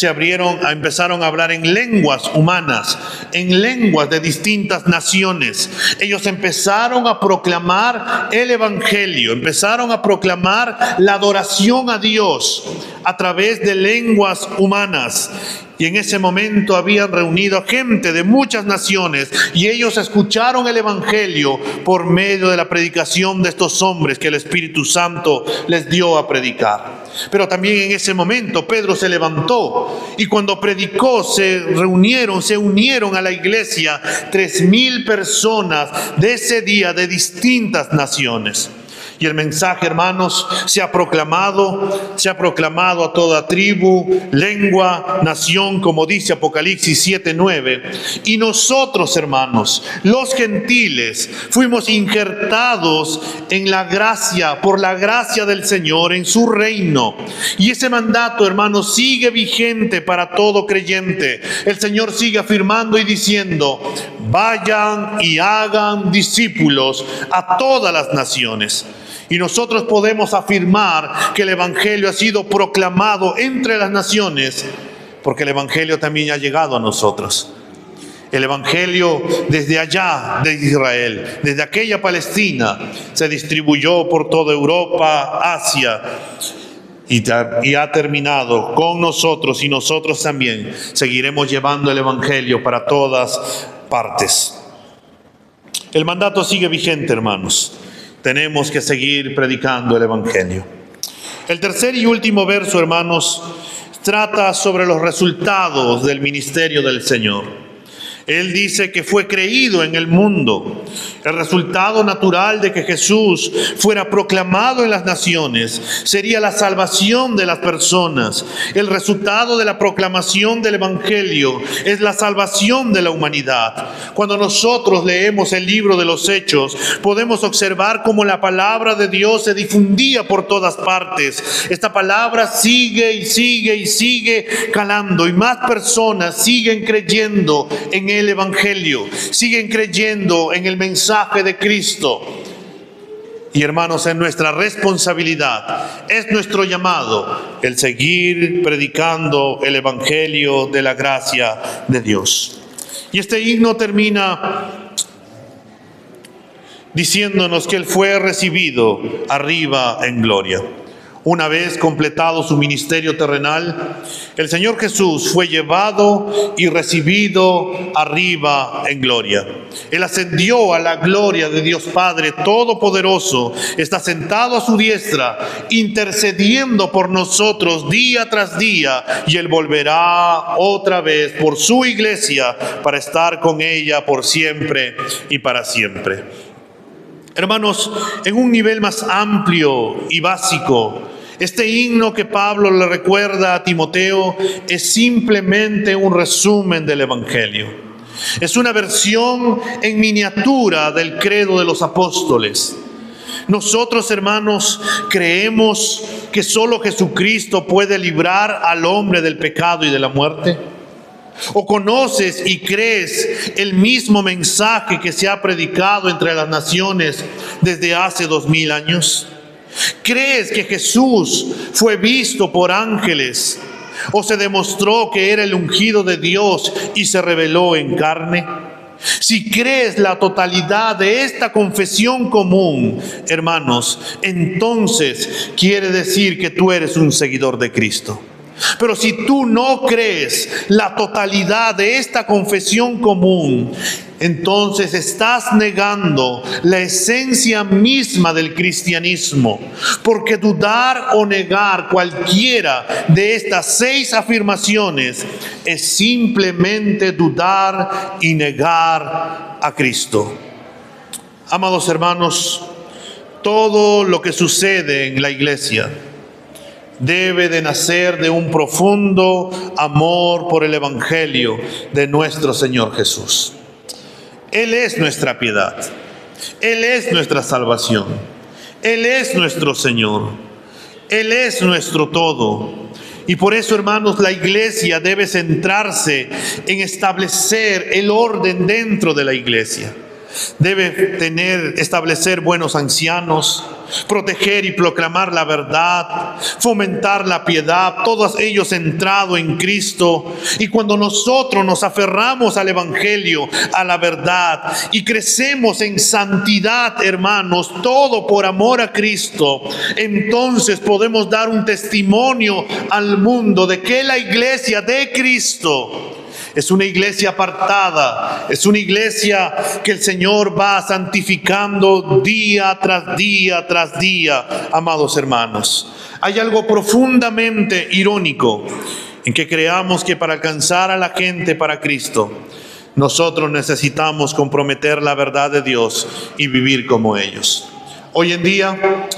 A: empezaron a hablar en lenguas humanas, en lenguas de distintas naciones. Ellos empezaron a proclamar el Evangelio, empezaron a proclamar la adoración a Dios a través de lenguas humanas. Y en ese momento habían reunido a gente de muchas naciones y ellos escucharon el Evangelio por medio de la predicación de estos hombres que el Espíritu Santo les dio a predicar. Pero también en ese momento Pedro se levantó y cuando predicó se unieron a la iglesia 3,000 personas de ese día de distintas naciones. Y el mensaje, hermanos, se ha proclamado a toda tribu, lengua, nación, como dice Apocalipsis 7:9. Y nosotros, hermanos, los gentiles, fuimos injertados en la gracia, por la gracia del Señor, en su reino. Y ese mandato, hermanos, sigue vigente para todo creyente. El Señor sigue afirmando y diciendo, vayan y hagan discípulos a todas las naciones. Y nosotros podemos afirmar que el Evangelio ha sido proclamado entre las naciones, porque el Evangelio también ha llegado a nosotros. El Evangelio desde allá de Israel, desde aquella Palestina, se distribuyó por toda Europa, Asia, y ha terminado con nosotros, y nosotros también seguiremos llevando el Evangelio para todas partes. El mandato sigue vigente, hermanos. Tenemos que seguir predicando el Evangelio. El tercer y último verso, hermanos, trata sobre los resultados del ministerio del Señor. Él dice que fue creído en el mundo. El resultado natural de que Jesús fuera proclamado en las naciones sería la salvación de las personas. El resultado de la proclamación del Evangelio es la salvación de la humanidad. Cuando nosotros leemos el libro de los Hechos, podemos observar cómo la palabra de Dios se difundía por todas partes. Esta palabra sigue y sigue y sigue calando, y más personas siguen creyendo en el Evangelio, siguen creyendo en el mensaje de Cristo. Y hermanos, es nuestra responsabilidad, es nuestro llamado el seguir predicando el Evangelio de la gracia de Dios. Y este himno termina diciéndonos que Él fue recibido arriba en gloria. Una vez completado su ministerio terrenal, el Señor Jesús fue llevado y recibido arriba en gloria. Él ascendió a la gloria de Dios Padre Todopoderoso, está sentado a su diestra, intercediendo por nosotros día tras día, y Él volverá otra vez por su iglesia para estar con ella por siempre y para siempre. Hermanos, en un nivel más amplio y básico, este himno que Pablo le recuerda a Timoteo es simplemente un resumen del Evangelio. Es una versión en miniatura del credo de los apóstoles. Nosotros, hermanos, creemos que solo Jesucristo puede librar al hombre del pecado y de la muerte. ¿O conoces y crees el mismo mensaje que se ha predicado entre las naciones desde hace 2000 años? ¿Crees que Jesús fue visto por ángeles o se demostró que era el ungido de Dios y se reveló en carne? Si crees la totalidad de esta confesión común, hermanos, entonces quiere decir que tú eres un seguidor de Cristo. Pero si tú no crees la totalidad de esta confesión común, entonces estás negando la esencia misma del cristianismo, porque dudar o negar cualquiera de estas 6 afirmaciones es simplemente dudar y negar a Cristo. Amados hermanos, todo lo que sucede en la iglesia debe de nacer de un profundo amor por el Evangelio de nuestro Señor Jesús. Él es nuestra piedad, Él es nuestra salvación, Él es nuestro Señor, Él es nuestro todo. Y por eso, hermanos, la iglesia debe centrarse en establecer el orden dentro de la iglesia. Debe establecer buenos ancianos, proteger y proclamar la verdad, fomentar la piedad, todos ellos centrados en Cristo. Y cuando nosotros nos aferramos al Evangelio, a la verdad, y crecemos en santidad, hermanos, todo por amor a Cristo, entonces podemos dar un testimonio al mundo de que la iglesia de Cristo es una iglesia apartada, es una iglesia que el Señor va santificando día tras día tras día, amados hermanos. Hay algo profundamente irónico en que creamos que para alcanzar a la gente para Cristo, nosotros necesitamos comprometer la verdad de Dios y vivir como ellos. Hoy en día,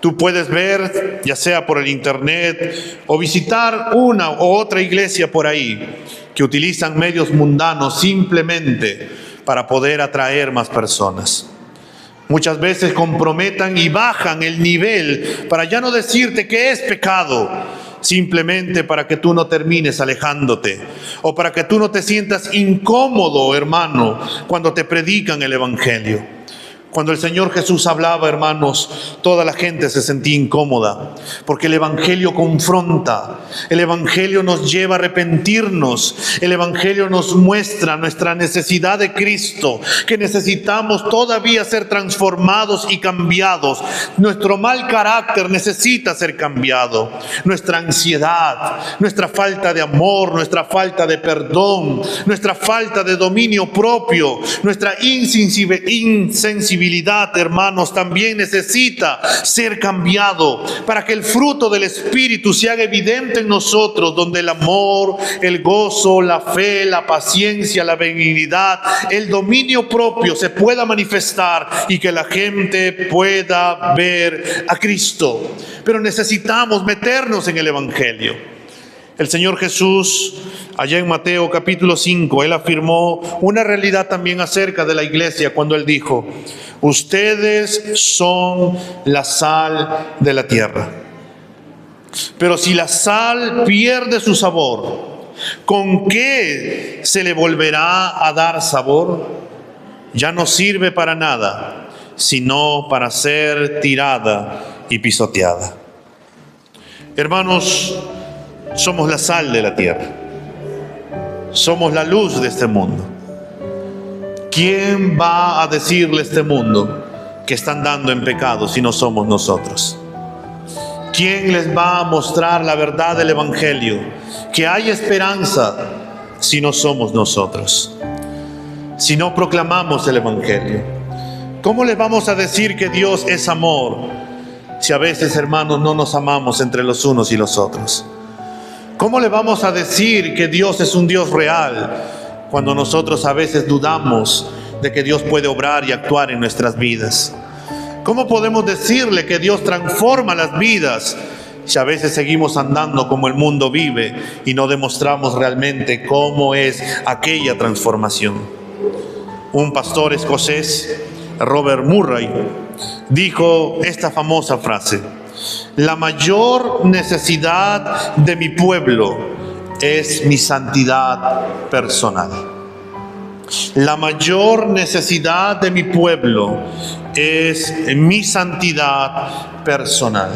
A: tú puedes ver, ya sea por el internet o visitar una u otra iglesia por ahí, que utilizan medios mundanos simplemente para poder atraer más personas. Muchas veces comprometan y bajan el nivel para ya no decirte que es pecado, simplemente para que tú no termines alejándote o para que tú no te sientas incómodo, hermano, cuando te predican el Evangelio. Cuando el Señor Jesús hablaba, hermanos, toda la gente se sentía incómoda, porque el Evangelio confronta, el Evangelio nos lleva a arrepentirnos, el Evangelio nos muestra nuestra necesidad de Cristo, que necesitamos todavía ser transformados y cambiados. Nuestro mal carácter necesita ser cambiado, nuestra ansiedad, nuestra falta de amor, nuestra falta de perdón, nuestra falta de dominio propio, nuestra insensibilidad, hermanos, también necesita ser cambiado para que el fruto del Espíritu se haga evidente en nosotros, donde el amor, el gozo, la fe, la paciencia, la benignidad, el dominio propio se pueda manifestar y que la gente pueda ver a Cristo. Pero necesitamos meternos en el Evangelio. El Señor Jesús, allá en Mateo capítulo 5, Él afirmó una realidad también acerca de la iglesia cuando Él dijo: ustedes son la sal de la tierra. Pero si la sal pierde su sabor, ¿con qué se le volverá a dar sabor? Ya no sirve para nada, sino para ser tirada y pisoteada. Hermanos, somos la sal de la tierra. Somos la luz de este mundo. ¿Quién va a decirle a este mundo que están andando en pecado si no somos nosotros? ¿Quién les va a mostrar la verdad del Evangelio? Que hay esperanza si no somos nosotros. Si no proclamamos el Evangelio. ¿Cómo les vamos a decir que Dios es amor si a veces, hermanos, no nos amamos entre los unos y los otros? ¿Cómo le vamos a decir que Dios es un Dios real cuando nosotros a veces dudamos de que Dios puede obrar y actuar en nuestras vidas? ¿Cómo podemos decirle que Dios transforma las vidas si a veces seguimos andando como el mundo vive y no demostramos realmente cómo es aquella transformación? Un pastor escocés, Robert Murray, dijo esta famosa frase: la mayor necesidad de mi pueblo es mi santidad personal. La mayor necesidad de mi pueblo es mi santidad personal.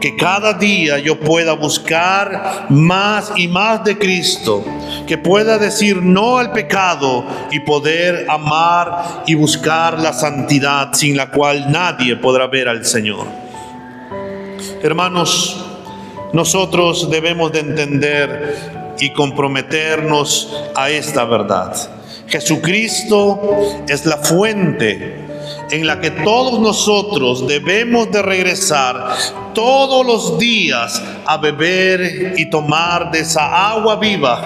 A: Que cada día yo pueda buscar más y más de Cristo, que pueda decir no al pecado y poder amar y buscar la santidad sin la cual nadie podrá ver al Señor. Hermanos, nosotros debemos de entender y comprometernos a esta verdad. Jesucristo es la fuente en la que todos nosotros debemos de regresar todos los días a beber y tomar de esa agua viva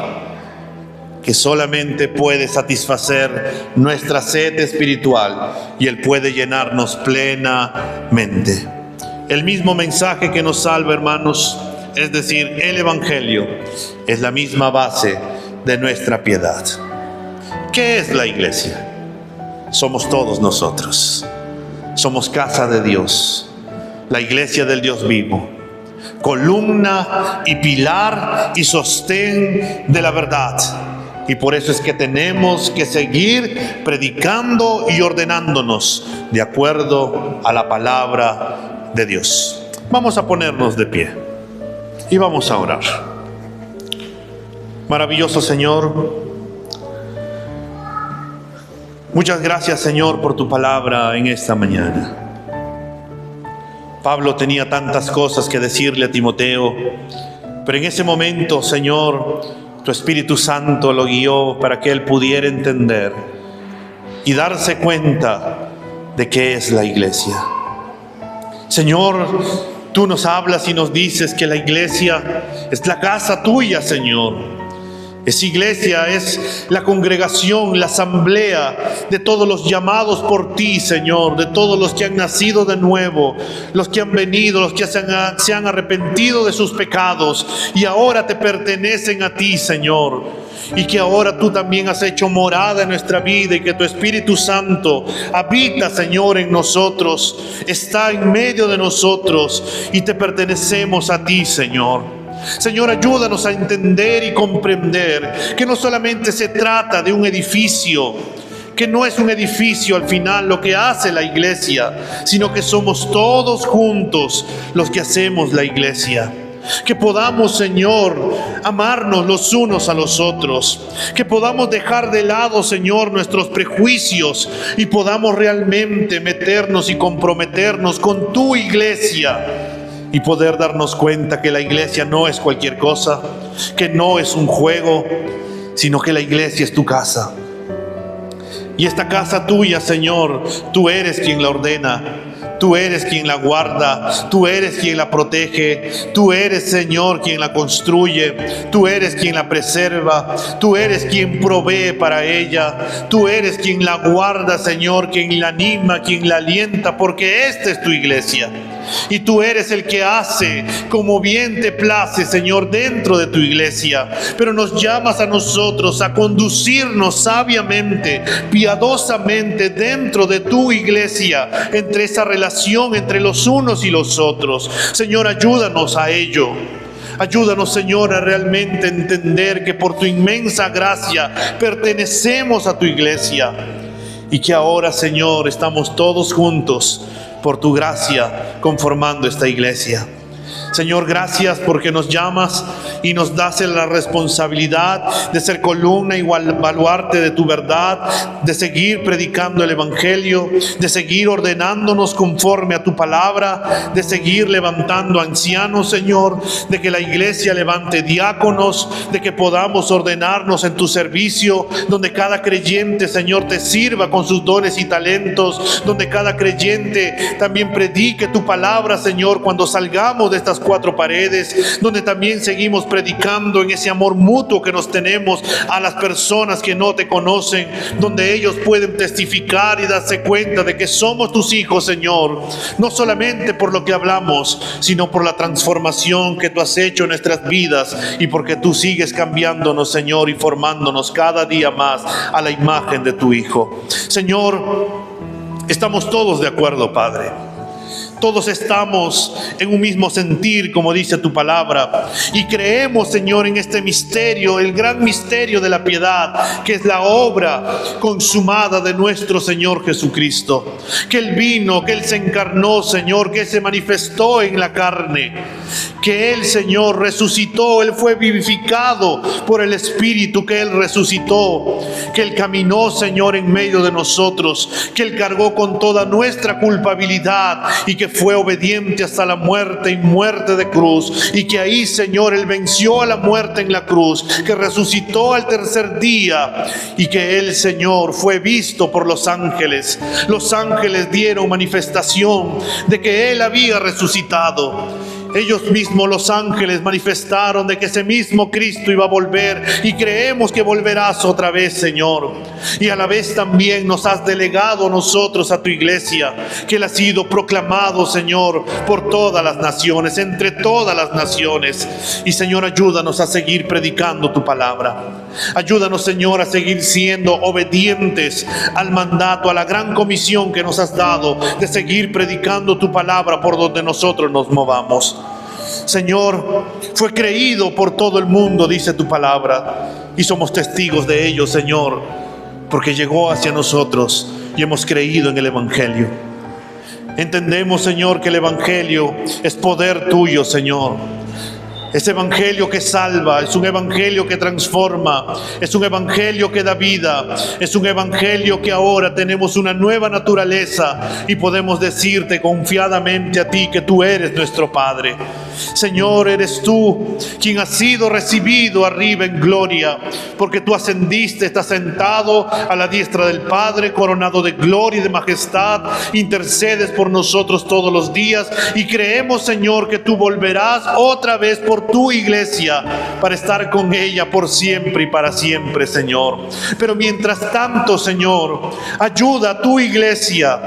A: que solamente puede satisfacer nuestra sed espiritual y Él puede llenarnos plenamente. El mismo mensaje que nos salva, hermanos, es decir, el Evangelio, es la misma base de nuestra piedad. ¿Qué es la iglesia? Somos todos nosotros. Somos casa de Dios, la iglesia del Dios vivo, columna y pilar y sostén de la verdad. Y por eso es que tenemos que seguir predicando y ordenándonos de acuerdo a la palabra de Dios. Vamos a ponernos de pie y vamos a orar. Maravilloso Señor, muchas gracias, Señor, por tu palabra en esta mañana. Pablo tenía tantas cosas que decirle a Timoteo, pero en ese momento, Señor, tu Espíritu Santo lo guió para que él pudiera entender y darse cuenta de qué es la iglesia. Señor, tú nos hablas y nos dices que la iglesia es la casa tuya, Señor. Esa iglesia es la congregación, la asamblea de todos los llamados por ti, Señor, de todos los que han nacido de nuevo, los que han venido, los que se han arrepentido de sus pecados y ahora te pertenecen a ti, Señor. Y que ahora tú también has hecho morada en nuestra vida y que tu Espíritu Santo habita, Señor, en nosotros, está en medio de nosotros y te pertenecemos a ti, Señor. Señor, ayúdanos a entender y comprender que no solamente se trata de un edificio, que no es un edificio al final lo que hace la iglesia, sino que somos todos juntos los que hacemos la iglesia. Que podamos, Señor, amarnos los unos a los otros. Que podamos dejar de lado, Señor, nuestros prejuicios y podamos realmente meternos y comprometernos con tu iglesia y poder darnos cuenta que la iglesia no es cualquier cosa, que no es un juego, sino que la iglesia es tu casa. Y esta casa tuya, Señor, tú eres quien la ordena. Tú eres quien la guarda, tú eres quien la protege, tú eres, Señor, quien la construye, tú eres quien la preserva, tú eres quien provee para ella, tú eres quien la guarda, Señor, quien la anima, quien la alienta, porque esta es tu iglesia. Y tú eres el que hace como bien te place, Señor, dentro de tu iglesia. Pero nos llamas a nosotros a conducirnos sabiamente, piadosamente dentro de tu iglesia, entre esa relación entre los unos y los otros. Señor, ayúdanos a ello. Ayúdanos, Señor, a realmente entender que por tu inmensa gracia pertenecemos a tu iglesia. Y que ahora, Señor, estamos todos juntos por tu gracia conformando esta iglesia. Señor, gracias porque nos llamas y nos das la responsabilidad de ser columna y baluarte de tu verdad, de seguir predicando el evangelio, de seguir ordenándonos conforme a tu palabra, de seguir levantando ancianos, Señor, de que la iglesia levante diáconos, de que podamos ordenarnos en tu servicio, donde cada creyente, Señor, te sirva con sus dones y talentos, donde cada creyente también predique tu palabra, Señor, cuando salgamos de estas cuatro paredes, donde también seguimos predicando en ese amor mutuo que nos tenemos a las personas que no te conocen, donde ellos pueden testificar y darse cuenta de que somos tus hijos, Señor, no solamente por lo que hablamos, sino por la transformación que tú has hecho en nuestras vidas y porque tú sigues cambiándonos, Señor, y formándonos cada día más a la imagen de tu Hijo. Señor, estamos todos de acuerdo, Padre. Todos estamos en un mismo sentir, como dice tu palabra, y creemos, Señor, en este misterio, el gran misterio de la piedad, que es la obra consumada de nuestro Señor Jesucristo, que Él vino, que Él se encarnó, Señor, que Él se manifestó en la carne, que Él, Señor, resucitó, Él fue vivificado por el Espíritu, que Él resucitó, que Él caminó, Señor, en medio de nosotros, que Él cargó con toda nuestra culpabilidad y que fue obediente hasta la muerte y muerte de cruz, y que ahí, Señor, Él venció a la muerte en la cruz, que resucitó al tercer día y que Él, Señor, fue visto por los ángeles. Los ángeles dieron manifestación de que Él había resucitado. Ellos mismos, los ángeles, manifestaron de que ese mismo Cristo iba a volver, y creemos que volverás otra vez, Señor. Y a la vez también nos has delegado a nosotros, a tu iglesia, que Él ha sido proclamado, Señor, por todas las naciones, entre todas las naciones. Y, Señor, ayúdanos a seguir predicando tu palabra. Ayúdanos, Señor, a seguir siendo obedientes al mandato, a la gran comisión que nos has dado de seguir predicando tu palabra por donde nosotros nos movamos. Señor, fue creído por todo el mundo, dice tu palabra, y somos testigos de ello, Señor, porque llegó hacia nosotros y hemos creído en el evangelio. Entendemos, Señor, que el evangelio es poder tuyo, Señor. Es evangelio que salva, es un evangelio que transforma, es un evangelio que da vida, es un evangelio que ahora tenemos una nueva naturaleza y podemos decirte confiadamente a ti que tú eres nuestro Padre. Señor, eres tú quien has sido recibido arriba en gloria, porque tú ascendiste, estás sentado a la diestra del Padre, coronado de gloria y de majestad, intercedes por nosotros todos los días, y creemos, Señor, que tú volverás otra vez por tu iglesia para estar con ella por siempre y para siempre, Señor. Pero mientras tanto, Señor, ayuda a tu iglesia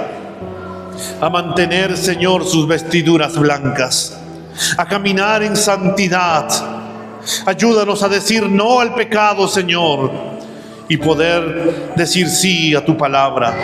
A: a mantener, Señor, sus vestiduras blancas, a caminar en santidad. Ayúdanos a decir no al pecado, Señor, y poder decir sí a tu palabra.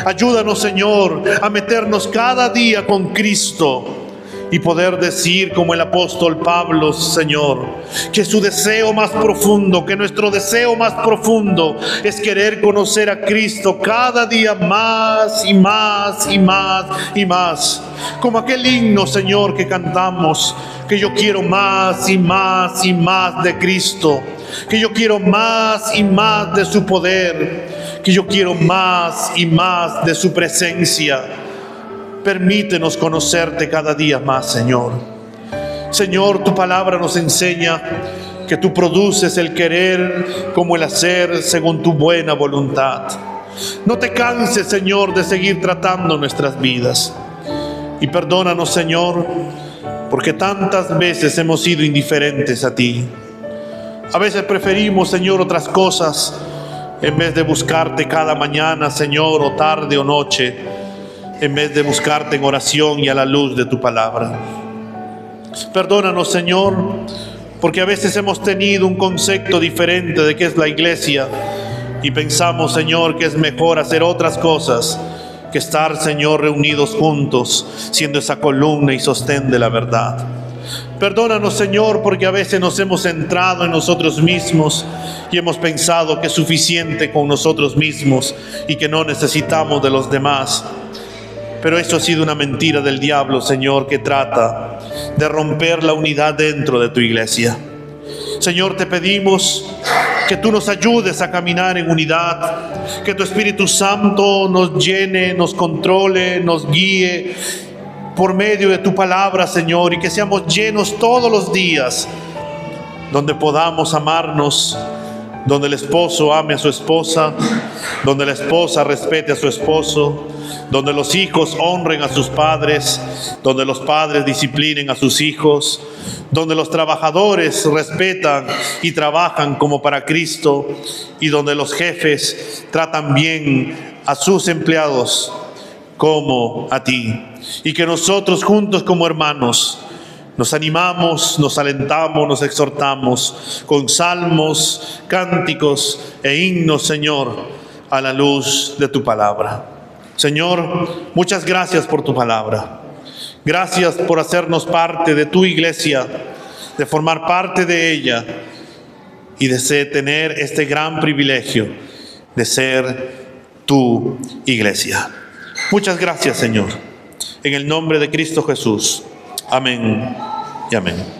A: Ayúdanos, Señor, a meternos cada día con Cristo y poder decir como el apóstol Pablo, Señor, que su deseo más profundo, que nuestro deseo más profundo es querer conocer a Cristo cada día más y más y más y más. Como aquel himno, Señor, que cantamos, que yo quiero más y más y más de Cristo, que yo quiero más y más de su poder, que yo quiero más y más de su presencia. Permítenos conocerte cada día más, Señor. Señor, tu palabra nos enseña que tú produces el querer como el hacer según tu buena voluntad. No te canses, Señor, de seguir tratando nuestras vidas. Y perdónanos, Señor, porque tantas veces hemos sido indiferentes a ti. A veces preferimos, Señor, otras cosas en vez de buscarte cada mañana, Señor, o tarde o noche, en vez de buscarte en oración y a la luz de tu palabra. Perdónanos, Señor, porque a veces hemos tenido un concepto diferente de qué es la iglesia y pensamos, Señor, que es mejor hacer otras cosas que estar, Señor, reunidos juntos, siendo esa columna y sostén de la verdad. Perdónanos, Señor, porque a veces nos hemos centrado en nosotros mismos y hemos pensado que es suficiente con nosotros mismos y que no necesitamos de los demás. Pero eso ha sido una mentira del diablo, Señor, que trata de romper la unidad dentro de tu iglesia. Señor, te pedimos que tú nos ayudes a caminar en unidad, que tu Espíritu Santo nos llene, nos controle, nos guíe por medio de tu palabra, Señor, y que seamos llenos todos los días, donde podamos amarnos, donde el esposo ame a su esposa, donde la esposa respete a su esposo, donde los hijos honren a sus padres, donde los padres disciplinen a sus hijos, donde los trabajadores respetan y trabajan como para Cristo, y donde los jefes tratan bien a sus empleados como a ti. Y que nosotros juntos como hermanos nos animamos, nos alentamos, nos exhortamos con salmos, cánticos e himnos, Señor, a la luz de tu palabra. Señor, muchas gracias por tu palabra. Gracias por hacernos parte de tu iglesia, de formar parte de ella y de tener este gran privilegio de ser tu iglesia. Muchas gracias, Señor. En el nombre de Cristo Jesús. Amén y amén.